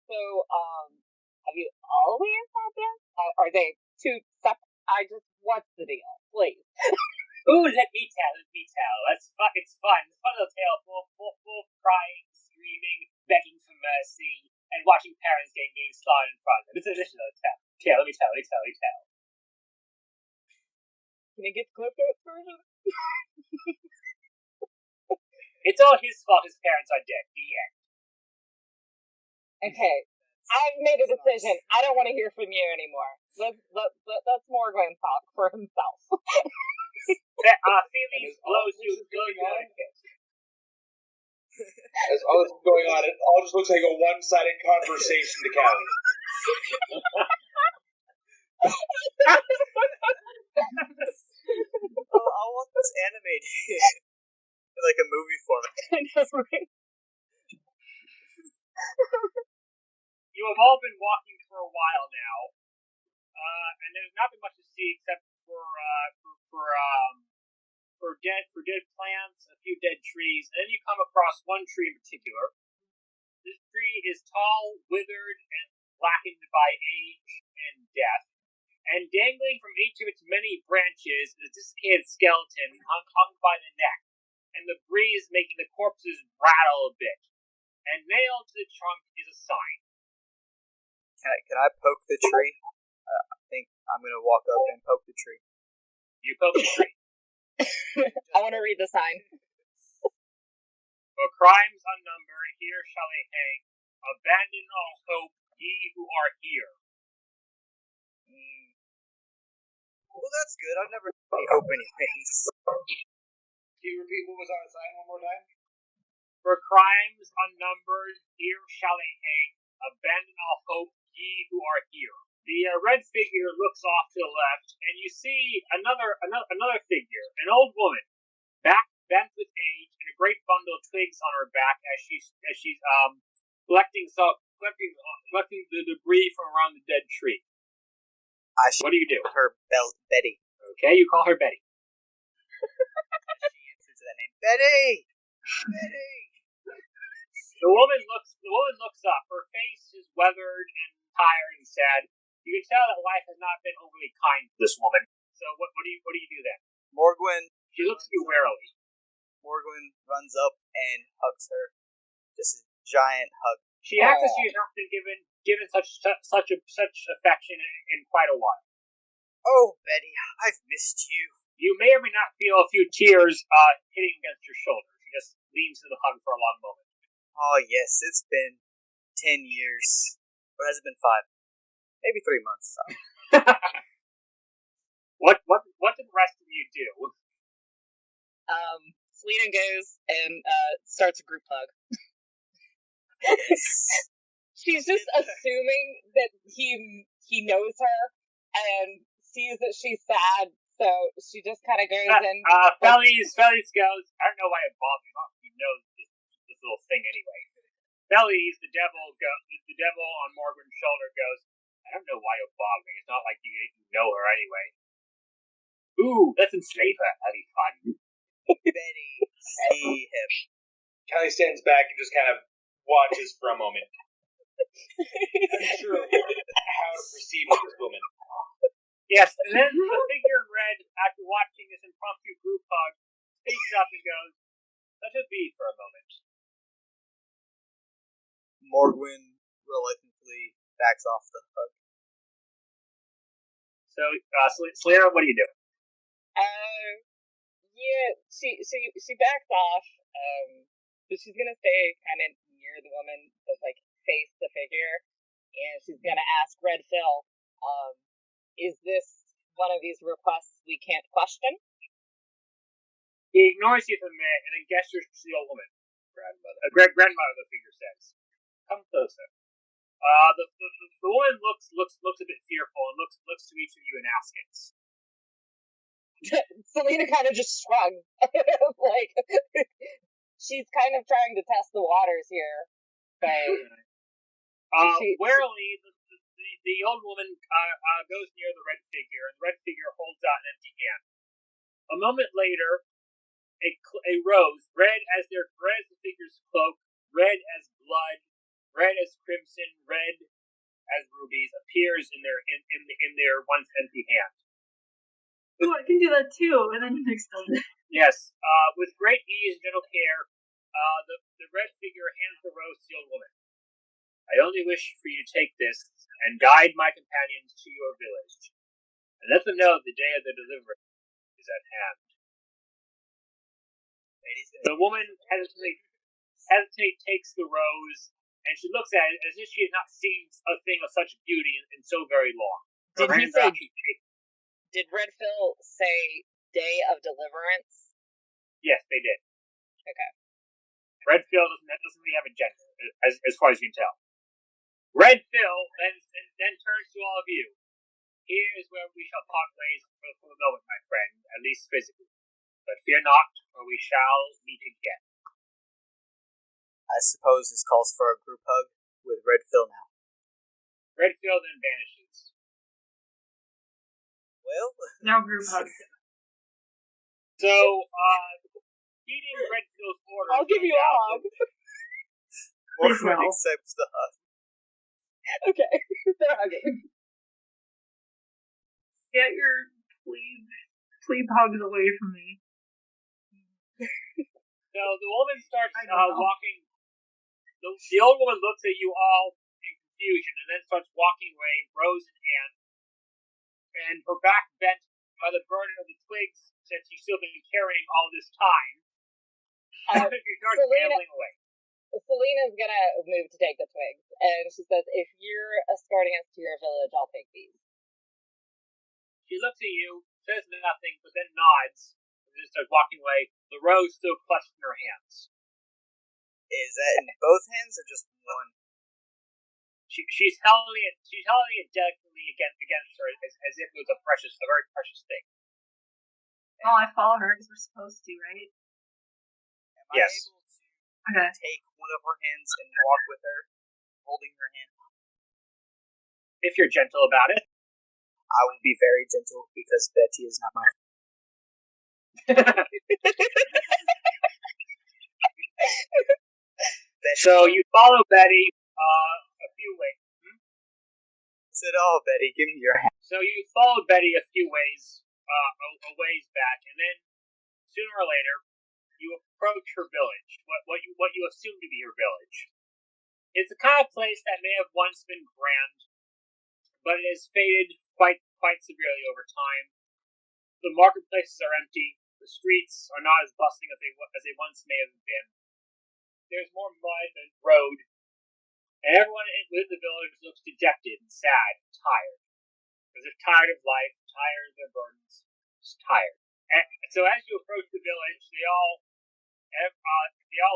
so, have you always had them? Are they two separate? What's the deal? Please. Ooh, let me tell. It's fun. It's a fun little tale full of crying, screaming, begging for mercy, and watching parents getting slaughtered in front of them. It's a little tale. Okay, let me tell. Can you get the Cliff Notes version? It's all his fault his parents are dead. The end. Okay, I've made a decision. I don't want to hear from you anymore. Let's Morgwen talk for himself. Pheles blows you a kiss. As all this is going on, it all just looks like a one-sided conversation to Callie. I want this animated in like a movie format. You have all been walking for a while now, and there's not been much to see except for dead plants, a few dead trees, and then you come across one tree in particular. This tree is tall, withered, and blackened by age and death, and dangling from each of its many branches is a dislocated skeleton hung by the neck, and the breeze making the corpses rattle a bit. And nailed to the trunk is a sign. Can I poke the tree? I think I'm gonna walk up and poke the tree. You poke the tree. I want to read the sign. For crimes unnumbered, here shall they hang. Abandon all hope, ye who are here. Well, that's good. I've never had any hope anyways. Can you repeat what was on the sign one more time? For crimes unnumbered, here shall they hang. Abandon all hope, ye who are here. The red figure looks off to the left, and you see another figure, an old woman, back bent with age, and a great bundle of twigs on her back as she's collecting the debris from around the dead tree. What do you do? Her Betty. Okay, you call her Betty. She answers to that name. Betty. The woman looks up. Her face is weathered and tired and sad. You can tell that life has not been overly kind to this woman. So what do you do then? Morgwen. She looks at you warily. Morgwen runs up and hugs her. Just a giant hug. She acts as she has not been given such affection in quite a while. Oh, Betty, I've missed you. You may or may not feel a few tears hitting against your shoulder. She just leans to the hug for a long moment. Oh, yes, it's been 10 years. Or has it been 5? Maybe 3 months. What did the rest of you do? Solina goes and starts a group hug. She's just assuming that he knows her and sees that she's sad, so she just kind of goes in. Pheles goes, I don't know why it bothers me. He knows this little thing anyway. Pheles, the devil on Morgwen's shoulder goes, I don't know why it bothers me. It's not like you know her anyway. Ooh, let's enslave her. That'd be fun. Betty, see him. Callie stands back and just kind of watches for a moment. Unsure how to proceed with this woman. Yes, and then the figure in red, after watching this impromptu group hug, speaks up and goes, let it be for a moment. Morgwen reluctantly backs off the hug. So, Solina, what do you do? Yeah, she backs off, but she's gonna stay kind of near the woman, but like face the figure, and she's gonna ask Red Phil, is this one of these requests we can't question? He ignores you for a minute and then gestures to the old woman. Grandmother, the figure says. Come closer. The woman looks a bit fearful and looks to each of you and asks. Solina kind of just shrugs. Like, she's kind of trying to test the waters here. But warily, the old woman goes near the red figure, and the red figure holds out an empty hand. A moment later, a rose, red as the figure's cloak, red as blood, red as crimson, red as rubies, appears in their once empty hand. Ooh, I can do that too, and then you mix them. Yes, with great ease and gentle care, the red figure hands the rose to the old woman. I only wish for you to take this and guide my companions to your village, and let them know the day of the deliverance is at hand. The woman hesitates, takes the rose, and she looks at it as if she has not seen a thing of such beauty in so very long. Did Red Phil say day of deliverance? Yes, they did. Okay. Red Phil doesn't really have a gender, as far as you can tell. Red Phil then turns to all of you. Here is where we shall part ways for the moment, my friend, at least physically. But fear not, for we shall meet again. I suppose this calls for a group hug with Red Phil now. Red Phil then vanishes. Well, Now group hug. So, heeding Red Phil's orders... I'll give you a hug. Morgwen accepts the hug. Okay, they're hugging. Get your plebe hugs away from me. So the woman starts walking. The old woman looks at you all in confusion and then starts walking away, rose in hand, and her back bent by the burden of the twigs since she's still been carrying all this time. She starts ambling away. Solina's gonna move to take the twigs, and she says, if you're escorting us to your village, I'll take these. She looks at you, says nothing, but then nods, and then starts walking away, the rose still clutched in her hands. Is that in both hands or just one? She's holding it delicately against her as if it was a very precious thing. Oh, I follow her because we're supposed to, right? Am I Yes. able to take one of her hands and walk with her, holding her hand? If you're gentle about it. I will be very gentle because Betty is not my So you follow Betty a few ways. I said, oh, Betty, give me your hand. So you follow Betty a few ways a ways back, and then sooner or later you approach her village. What you assume to be her village. It's the kind of place that may have once been grand, but it has faded quite severely over time. The marketplaces are empty. The streets are not as bustling as they once may have been. There's more mud than road, and everyone within the village looks dejected and sad and tired. Because they're tired of life, tired of their burdens, just tired. And so as you approach the village, they all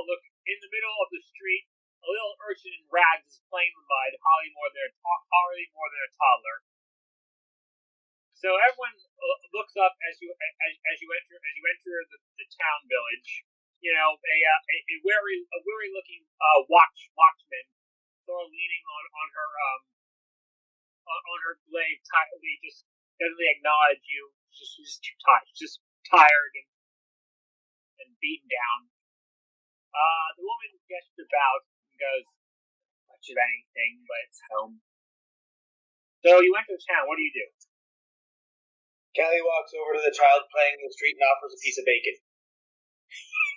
look in the middle of the street. A little urchin in rags is playing in the mud, hardly more than a toddler. So everyone looks up as you enter the town village. You know, a weary looking watchman, sort of leaning on her blade tightly, just doesn't acknowledge you. She's too tired. She's just tired and beaten down. The woman gets about and goes, much of anything, but it's home. So you enter the town. What do you do? Callie walks over to the child playing in the street and offers a piece of bacon.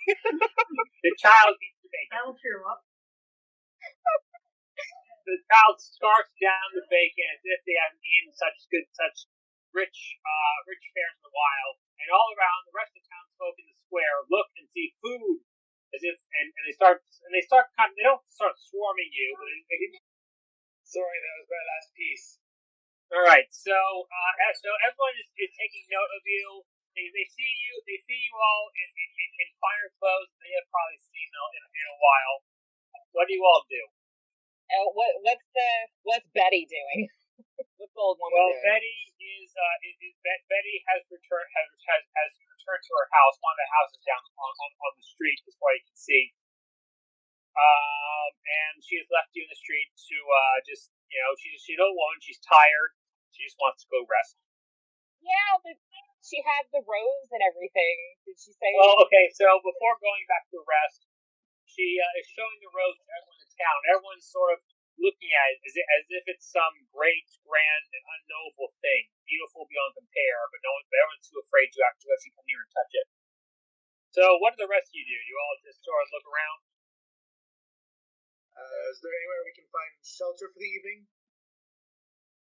The child eats the bacon. That'll cheer him up. The child scarfs down the bacon as if they haven't eaten such rich fare in a while. And all around, the rest of the townsfolk in the square look and see food, as if and they don't start swarming you, but they Sorry, that was my last piece. all right, so everyone is taking note of you. They see you all in finer clothes than they have probably seen in a while. What do you all do? What's Betty doing? What's the old woman doing? Betty has returned to her house. One of the houses down on the street, as far as you can see. And she has left you in the street to she's an old woman. She's tired. She just wants to go rest. Yeah, but she had the rose and everything. Did she say? Well, okay. So before going back to rest, she is showing the rose to everyone in town. Everyone's sort of looking at it as if it's some great, grand, and unknowable thing, beautiful beyond compare. But everyone's too afraid to actually come near and touch it. So, what do the rest of you do? You all just sort of look around. Is there anywhere we can find shelter for the evening?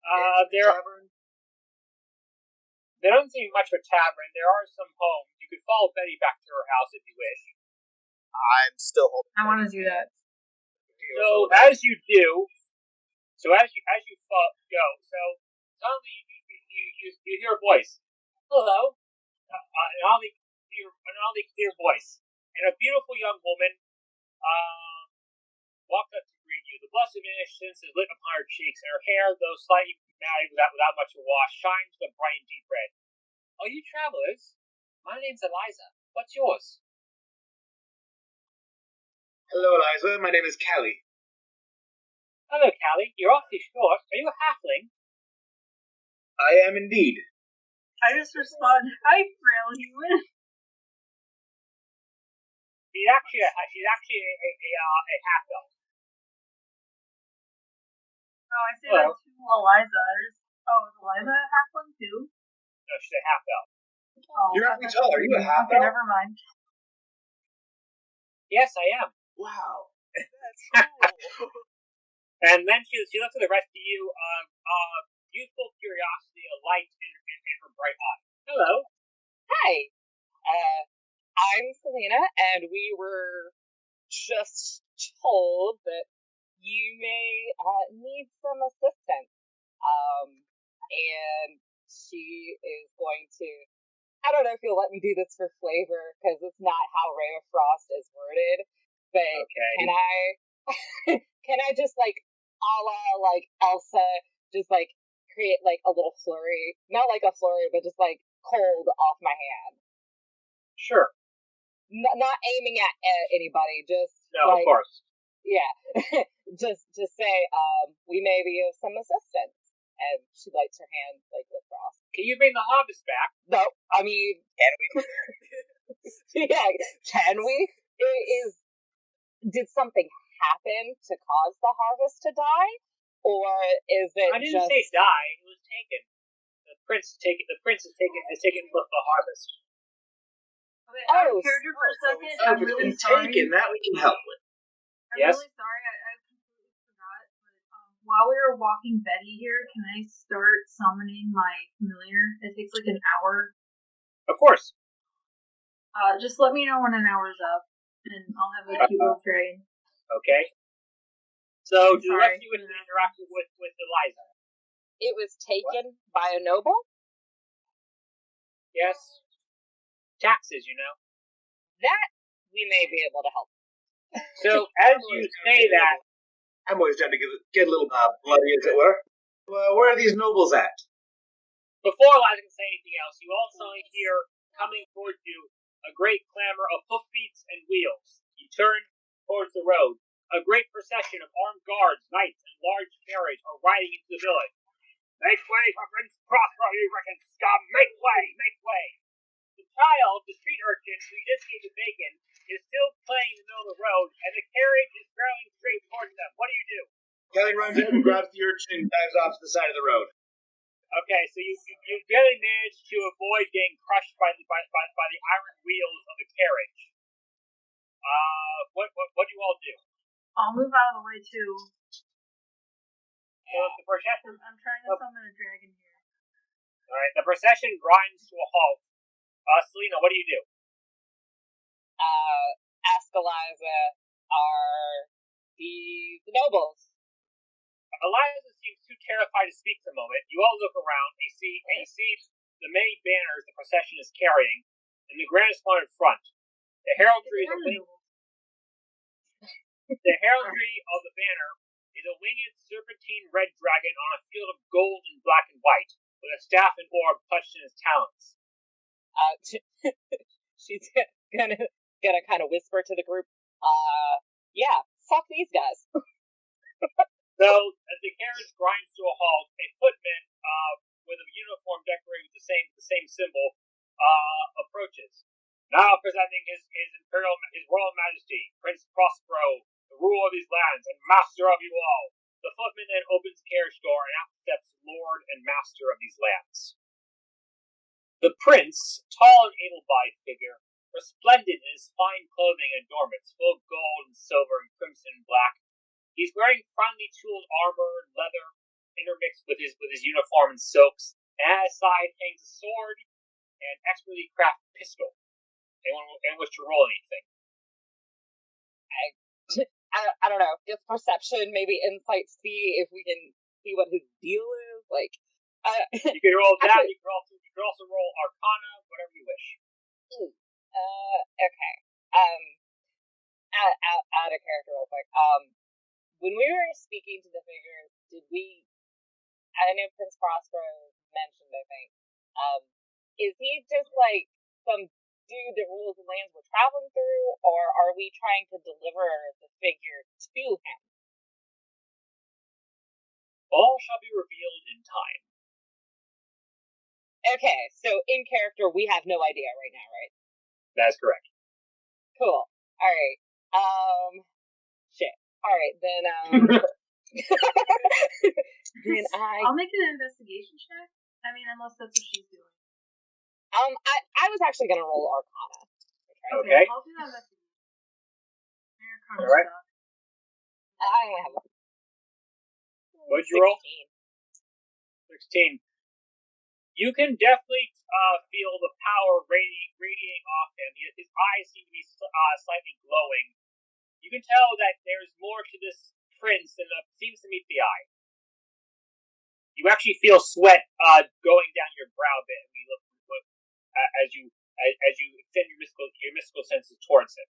Tavern? There doesn't seem much of a tavern. There are some homes. You could follow Betty back to her house if you wish. I'm still holding. I want to do that. So as you go, suddenly you hear a voice. Hello, an oddly clear voice, and a beautiful young woman walked up to greet you. The blush of innocence is lit upon her cheeks, and her hair, though slightly matted without much of a wash, shines with a bright and deep red. Are you travelers? My name's Eliza. What's yours? Hello, Eliza. My name is Callie. Hello, Callie. You're awfully short. Are you a halfling? I am indeed. I just respond, hi, frail human. She's actually a half elf. Oh, I say that to Eliza. Is Eliza a halfling too? No, she's a half elf. Oh, You're awfully tall. Are you a half okay, elf? never mind. Yes, I am. Wow. That's cool. And then she looks at the rest of you, youthful curiosity, a light in her bright eye. Hello. Hi. I'm Solina, and we were just told that you may need some assistance. And she is going to, I don't know if you'll let me do this for flavor, because it's not how Ray of Frost is worded, but Okay. can I just, like, a la, like, Elsa, just, like, create, like, a little flurry? Not like a flurry, but just, like, cold off my hand. Sure. Not aiming at anybody, just, No, like, of course. yeah, just say, we may be of some assistance. And she lights her hand, like, across. Can you bring the harvest back? No, I mean, Can we? yeah, can we? Did something happen to cause the harvest to die? Or is it I didn't just... say die. It was taken. The prince has taken most of the harvest. Okay, out of character for a second. So if it's been taken, that we can help with. I'm Yes? really sorry, I completely forgot, but while we were walking Betty here, can I start summoning my familiar? It takes like an hour. Of course. Just let me know when an hour's up, and I'll have a cute little dragon. Okay. So, do the Sorry. rest of you wish to interact with Eliza? It was taken by a noble? Yes. Taxes, you know. That we may be able to help. So, as you say that, I'm always trying to get a little bloody, as it were. Well, where are these nobles at? before Eliza can say anything else, you also hear coming towards you a great clamor of hoofbeats and wheels. You turn towards the road. A great procession of armed guards, knights, and large carriage are riding into the village. Make way for Prince Prospero, you reckon scum! Make way! Make way! The child, the street urchin who you just gave the bacon, is still playing in the middle of the road, and the carriage is barreling straight towards them. What do you do? Callie runs in and grabs the urchin and dives off to the side of the road. Okay, so you barely managed to avoid getting crushed by the iron wheels of the carriage. What do you all do? I'll move out of the way too. So the procession. I'm trying to summon a dragon here. All right, the procession grinds to a halt. Solina, what do you do? Ask Eliza, are these the nobles? Eliza seems too terrified to speak for a moment. You all look around and you see the many banners the procession is carrying in the grand span in front. The heraldry of the banner is a winged serpentine red dragon on a field of gold and black and white, with a staff and orb clutched in his talons. She's gonna kind of whisper to the group, yeah, fuck these guys. So, as the carriage grinds to a halt, a footman with a uniform decorated with the same symbol approaches. Now presenting his royal majesty, Prince Prospero, the ruler of these lands and master of you all. The footman then opens the carriage door and out steps Lord and master of these lands. The prince, tall and able-bodied figure, resplendent in his fine clothing and adornments, full of gold and silver and crimson and black. He's wearing finely tooled armor and leather, intermixed with his uniform and silks, and at his side hangs a sword and an expertly crafted pistol. Anyone wish to roll anything? I don't know. Just perception, maybe insight. See if we can see what his deal is. Like, you can roll that. You can also roll Arcana, whatever you wish. Okay. Out of character real quick. When we were speaking to the figures, I know Prince Prospero mentioned, I think, is he just like some dude that rules the lands we're traveling through, or are we trying to deliver the figure to him? All shall be revealed in time. Okay, so in character, we have no idea right now, right? That's correct. Cool. Alright. Shit. Alright, then, I'll make an investigation check. I mean, unless that's what she's doing. I was actually gonna roll Arcana. Okay. I'll do that investigation. Arcana All right. stuff. I only have What'd you roll? 16. You can definitely feel the power radiating off him. His eyes seem to be slightly glowing. You can tell that there's more to this prince than seems to meet the eye. You actually feel sweat going down your brow a bit when you look as you extend your mystical senses towards him.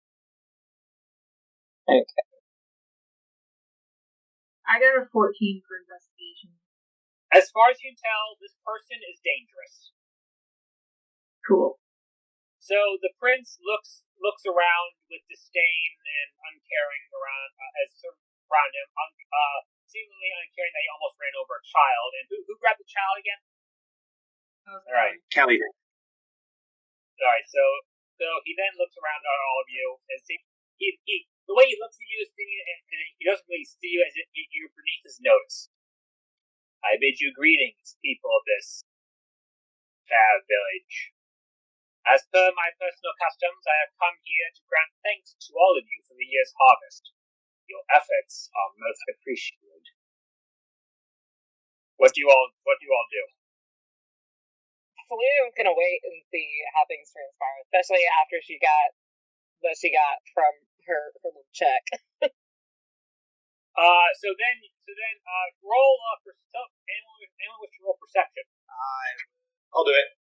Okay. I got a 14 for investigation. As far as you can tell, this person is dangerous. Cool. So the prince looks around with disdain and uncaring around him, seemingly uncaring that he almost ran over a child. And who grabbed the child again? All right, Callie. All right, so he then looks around at all of you and the way he looks at you is he doesn't really see you as if you're beneath his notice. I bid you greetings, people of this fair village. As per my personal customs, I have come here to grant thanks to all of you for the year's harvest. Your efforts are most appreciated. What do you all do? Solina was gonna wait and see how things transpire, especially after she got what she got from her little check. So then, roll anyone wish to roll perception. I'll do it.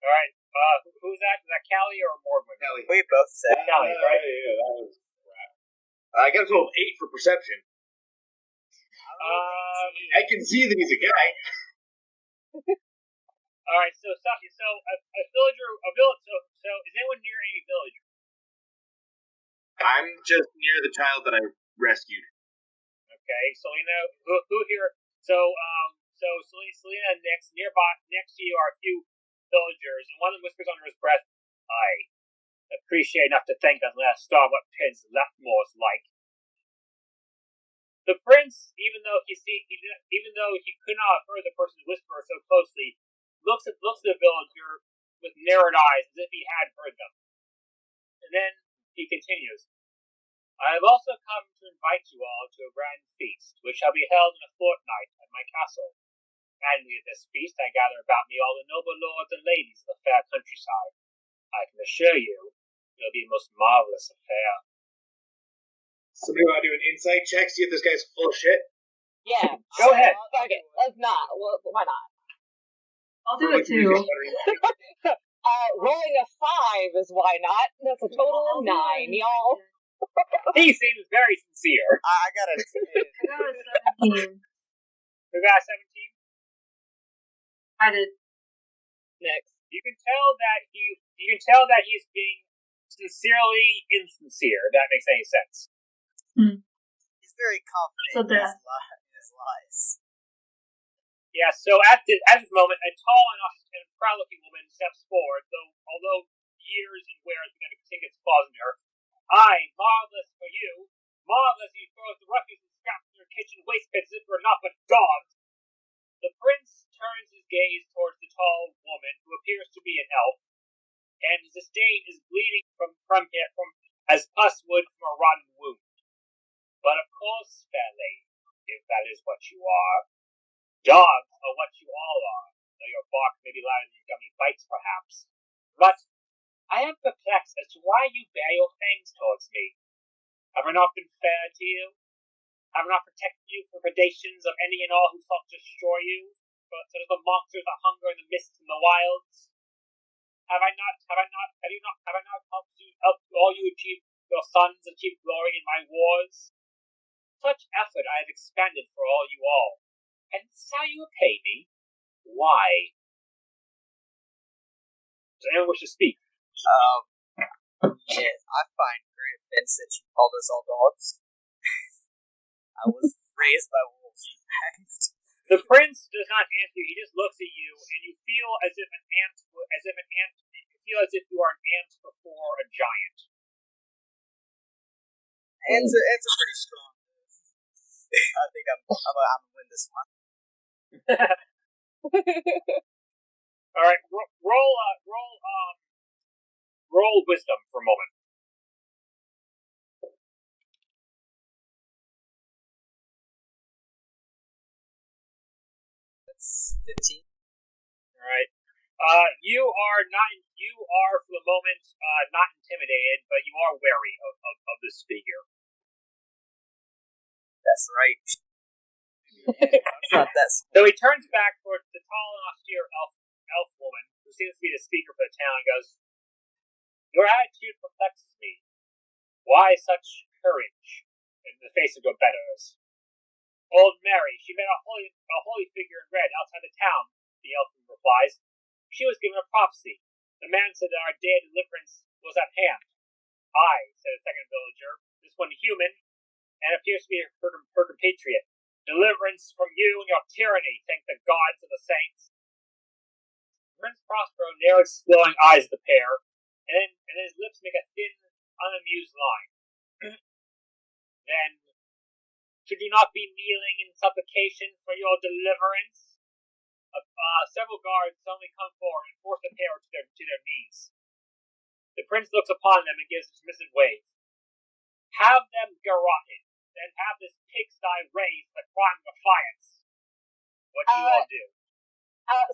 All right. Who's that? Is that Callie or Morgwen? Callie. We both said. Callie, right? Yeah, that was crap. I got a total of 8 for perception. I can see that he's a guy. All right. So a village. So is anyone near any villager? I'm just near the child that I rescued. Okay. Solina, who here? So Solina next to you are a few villagers, and one of them whispers under his breath, "I appreciate enough to thank that last star what Pins Leftmore's like." The prince, even though he could not have heard the person whisper so closely, looks at the villager with narrowed eyes as if he had heard them. And then he continues, "I have also come to invite you all to a grand feast, which shall be held in a fortnight at my castle. Annually at this feast I gather about me all the noble lords and ladies of the fair countryside. I can assure you, it will be a most marvelous affair." Somebody want to do an insight check, see if this guy's full of shit? Yeah. Go ahead. Okay, let's not. Well, why not? I'll do it too. Rolling a 5 is why not. That's a total of 9, y'all. He seems very sincere. I got a 10. I got a 17. Who got 17? I did. Next. You can tell that he's being sincerely insincere, if that makes any sense. He's very confident So in his lies. Yeah, so at this moment, a tall and proud-looking woman steps forward, although years and wear has begun to sink its claws into her. "Aye, marvelous for you. Marvelous you throw the refuse and scraps in your kitchen waste pits as if we're not but dogs." The prince turns his gaze towards the tall woman, who appears to be an elf, and his disdain is bleeding from as pus would from a rotten wound. "But of course, fair lady, if that is what you are, dogs are what you all are, though your bark may be louder than your gummy bites, perhaps. But I am perplexed as to why you bear your fangs towards me. Have I not been fair to you? Have I not protected you from predations of any and all who sought to destroy you, such as the monsters that hunger in the mists and the wilds? Have I not helped all you achieve, your sons achieve glory in my wars? Such effort I have expended for all you all. And this is how you repay me? Why?" Does anyone wish to speak? Yeah, I find great offense that you called us all dogs. I was raised by wolves. The prince does not answer you. He just looks at you, and you feel as if you are an ant before a giant. It's a pretty strong move. I think I'm gonna win this one. All right, roll wisdom for a moment. That's 15. All right. You are for the moment not intimidated, but you are wary of this figure. That's right. That's not that. So he turns back towards the tall and austere elf woman, who seems to be the speaker for the town, and goes, "Your attitude perplexes me. Why such courage in the face of your betters? Old Mary, she met a holy figure in red outside the town," the elfin replies. "She was given a prophecy. The man said that our day of deliverance was at hand." "Aye," said a second villager, "this one human, and appears to be her compatriot. Deliverance from you and your tyranny, thank the gods and the saints." Prince Prospero narrows his glowing eyes at the pair, and his lips make a thin, unamused line. "Then, should you not be kneeling in supplication for your deliverance?" several guards suddenly come forward and force the pair to their knees. The prince looks upon them and gives a submissive wave. Have them garroted, then have this pigsty raised the crime of defiance. What do you all do?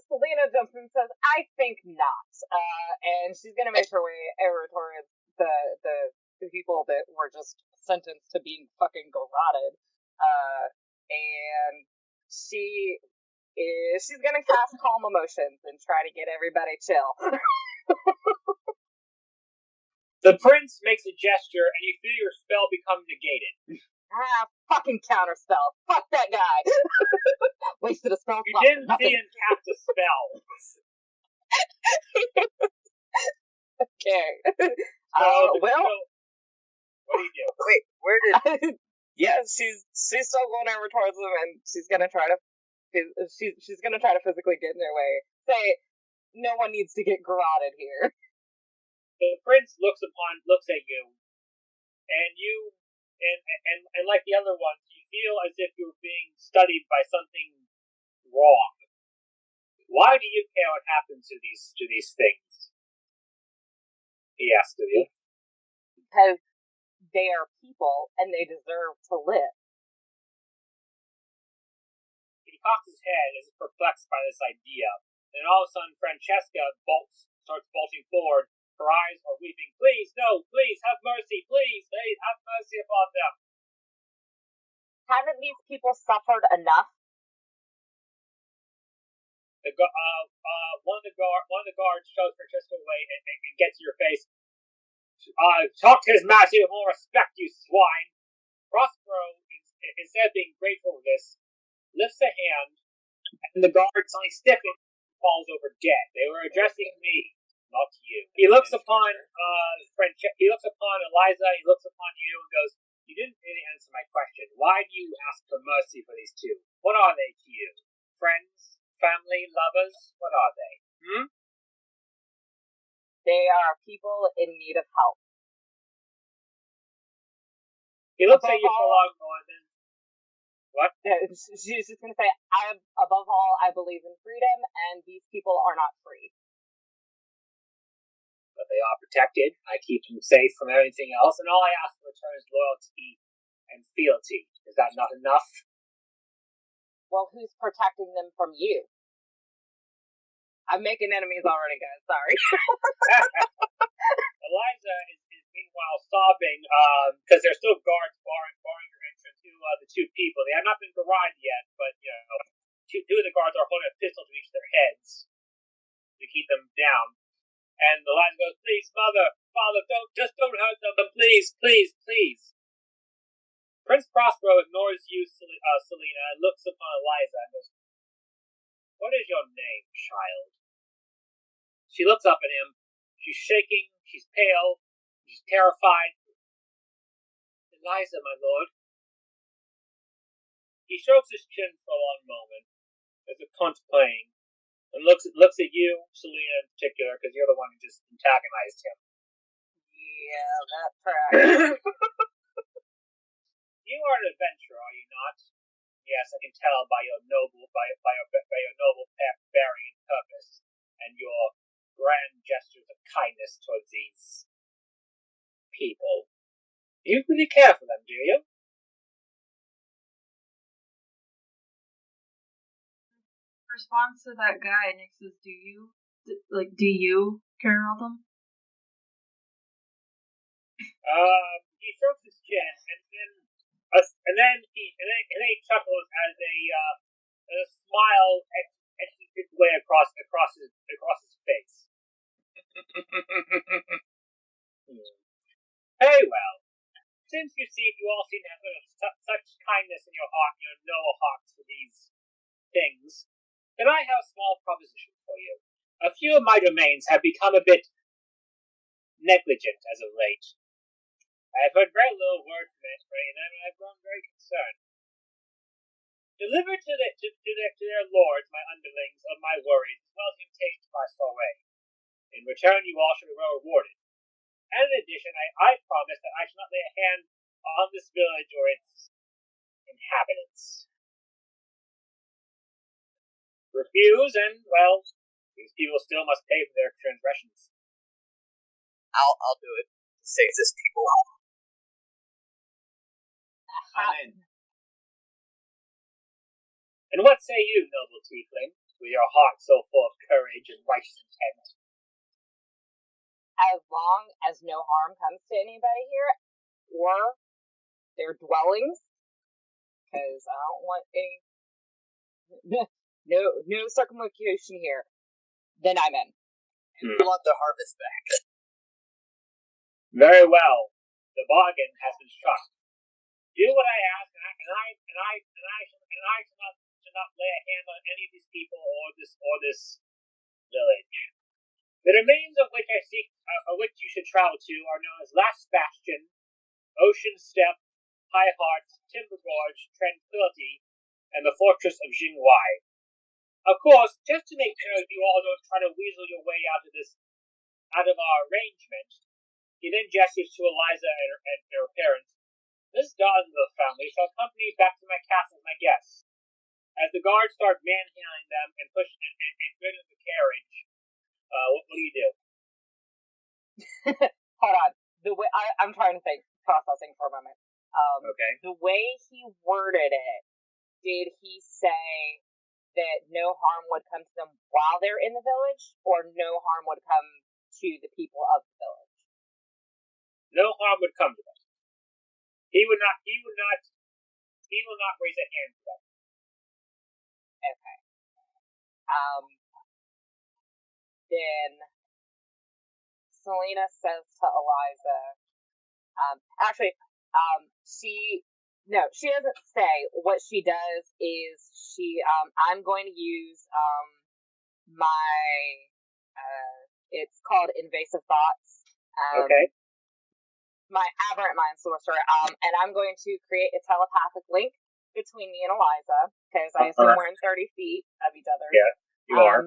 Solina jumps in and says, I think not. And she's going to make her way over towards the people that were just sentenced to being fucking garroted. And she's going to cast Calm Emotions and try to get everybody chill. The prince makes a gesture, and you feel your spell become negated. Fucking counterspell. Fuck that guy. Wasted a spell. You didn't see him cast a spell. Okay. What do you do? Wait, where did? Yeah, she's still going over towards him, and she's gonna try to physically get in their way. Say, no one needs to get garroted here. The prince looks at you, and you, and like the other ones, you feel as if you're being studied by something wrong. Why do you care what happens to these things? He asked of you. Because they are people, and they deserve to live. He cocks his head as if perplexed by this idea, and all of a sudden Francesca starts bolting forward. Her eyes are weeping. Please, no, please, have mercy, please, have mercy upon them. Haven't these people suffered enough? One of the guards shoves Francesca away and gets in your face. Talk to his majesty with more respect, you swine. Prospero, instead of being grateful for this, lifts a hand, and the guard suddenly stiffens and falls over dead. They were addressing me. Not you. He looks upon he looks upon Eliza, he looks upon you and goes, you didn't really answer my question. Why do you ask for mercy for these two? What are they to you? Friends? Family? Lovers? What are they? They are people in need of help. He looks at you for a long moment. What? She's just going to say, above all, I believe in freedom, and these people are not free. But they are protected. I keep them safe from everything else, and all I ask in return is loyalty and fealty. Is that not enough? Well, who's protecting them from you? I'm making enemies already, guys. Sorry. Eliza is meanwhile sobbing because there's still guards barring your entrance to the two people. They have not been garroted yet, but two of the guards are holding a pistol to each their heads to keep them down. And Eliza goes, please, father, don't hurt them, please, please, please. Prince Prospero ignores you, Solina, and looks upon Eliza and goes, what is your name, child? She looks up at him. She's shaking, she's pale, she's terrified. Eliza, my lord. He strokes his chin for a long moment, as if contemplating. And looks at you, Solina in particular, because you're the one who just antagonized him. Yeah, that's correct. You are an adventurer, are you not? Yes, I can tell by your noble bearing and purpose, and your grand gestures of kindness towards these people. You really care for them, do you? Response to that guy, Nick says, do you care about them? He strokes his chin, and then he chuckles as a smile etches its way across his face. Hey, well, since you all seem to have such kindness in your heart, your noble hearts for these things, then I have a small proposition for you. A few of my domains have become a bit negligent as of late. I have heard very little word from them, and I've grown very concerned. Deliver to their lords, my underlings, of my worries, as well as invitations passed away. In return, you all shall be well rewarded. And in addition, I promise that I shall not lay a hand on this village or its inhabitants. refuse, and, well, these people still must pay for their transgressions. I'll do it to save this people. I'm in. And what say you, noble tiefling, with your heart so full of courage and righteous intent? As long as no harm comes to anybody here, or their dwellings, because I don't want any no circumlocution here, then I'm in. And we want the harvest back. Very well. The bargain has been struck. Do what I ask, and I shall not lay a hand on any of these people or this village. The remains of which which you should travel to are known as Last Bastion, Ocean Step, High Heart, Timber Gorge, Tranquility, and the Fortress of Jingwai. Of course, just to make sure you all don't try to weasel your way out of our arrangement, he then gestures to Eliza and her parents. This daughter of the family shall accompany me back to my castle as my guest. As the guards start manhandling them and push and get in the carriage, what do you do? Hold on. The way I'm trying to think, processing for a moment. Okay. The way he worded it, did he say that no harm would come to them while they're in the village, or no harm would come to the people of the village? No harm would come to them. He will not raise a hand to them. Okay. Then Solina says to Eliza, she doesn't say. What she does is I'm going to use it's called invasive thoughts. Okay. My aberrant mind sorcerer, and I'm going to create a telepathic link between me and Eliza, because I assume we're in 30 feet of each other. Yeah, you are.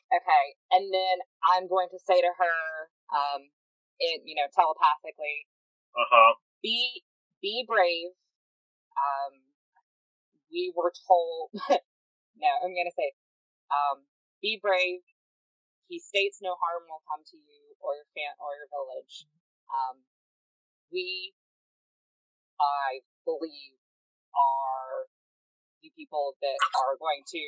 Okay, and then I'm going to say to her, telepathically, be brave. We were told. No, I'm going to say, be brave. He states no harm will come to you or your village. We, I believe, are the people that are going to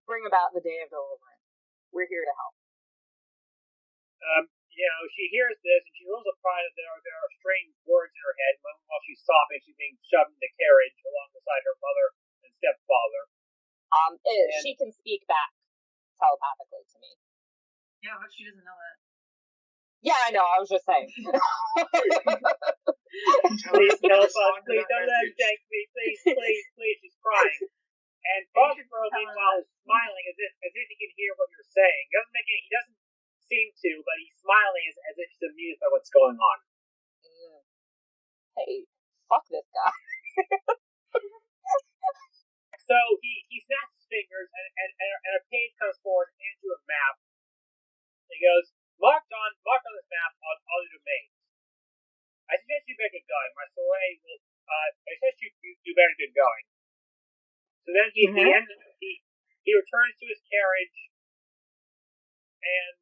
bring about the day of deliverance. We're here to help. She hears this and she feels surprised that there are strange words in her head while she's sobbing. She's being shoved in the carriage alongside her mother and stepfather. She can speak back telepathically to me. Yeah, but she doesn't know that. Yeah, I know. I was just saying. Please help us. Please don't let him take me. Please. She's crying. And Prospero, meanwhile, is smiling as if he can hear what you're saying. He doesn't seem to, but he's smiling as if he's amused by what's going on. Hey, fuck this guy. So he snaps his fingers, and a page comes forward and hands you a map. He goes, marked on this map all the domains. I suggest you better get going. My soiree will. I suggest you better get going. So then he returns to his carriage, and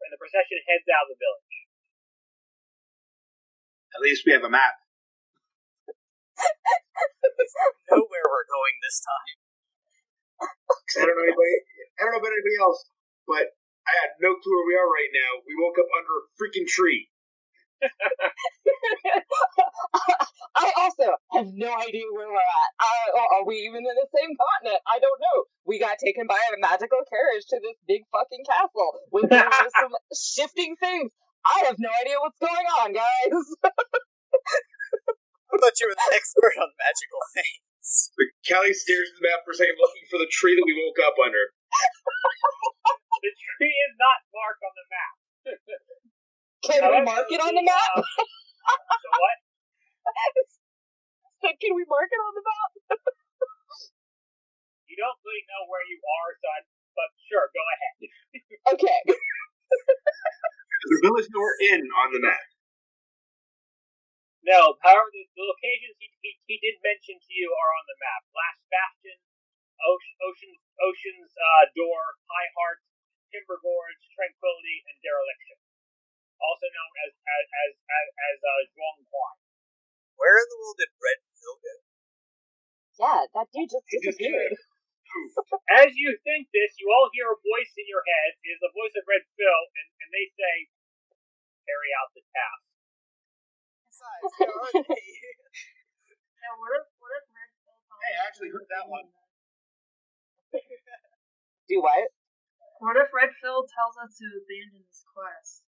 the procession heads out of the village. At least we have a map. We know where we're going this time. I don't know about anybody else, but I had no clue where we are right now. We woke up under a freaking tree. I also have no idea where we're at. Are we even in the same continent? I don't know. We got taken by a magical carriage to this big fucking castle with some shifting things. I have no idea what's going on, guys. I thought you were the expert on magical things. Callie stares at the map for a second, looking for the tree that we woke up under. The tree is not marked on the map. Can we mark it on the map? So what? Can we mark it on the map? You don't really know where you are, son, but sure, go ahead. Okay. The village that we're in on the map. No, however, the locations he did mention to you are on the map. Last Bastion, Ocean's Door, High Heart, Timber Gorge, Tranquility, and Dereliction. Also known as Zhuanghuan. Where in the world did Red Phil go? Yeah, that dude just disappeared. As you think this, you all hear a voice in your heads. It is the voice of Red Phil, and they say, carry out the task. Besides, where are they? Yeah, what if Red Phil told Hey, I actually heard that one. Do what? What if Red Phil tells us to abandon this quest?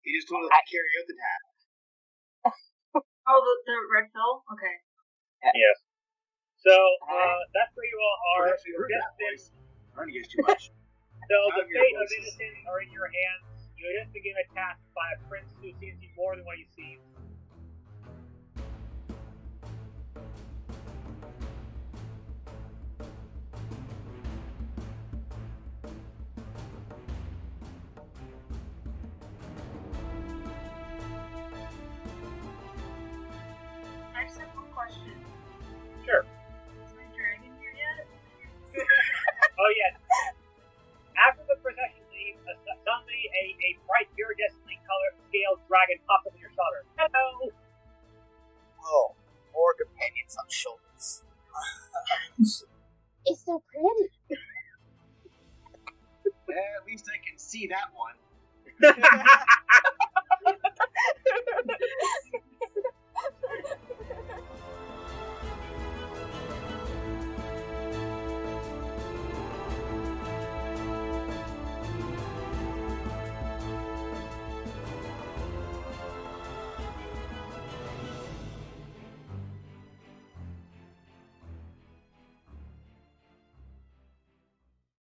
He just told us to carry out the task. Oh, the Red Phil? Okay. Yes. So, that's where you all are. I actually heard that voice. I don't guess too much. So, the fate of innocence are in your hands. You just begin a task by a prince who seems to be more than what he seems. I just have one question. Sure. Is my dragon here yet? Oh, yes. After the procession leaves, suddenly a bright iridescently colored scaled dragon pops up in your shoulder. Hello! Oh, more companions on shoulders. It's so pretty. Yeah, at least I can see that one.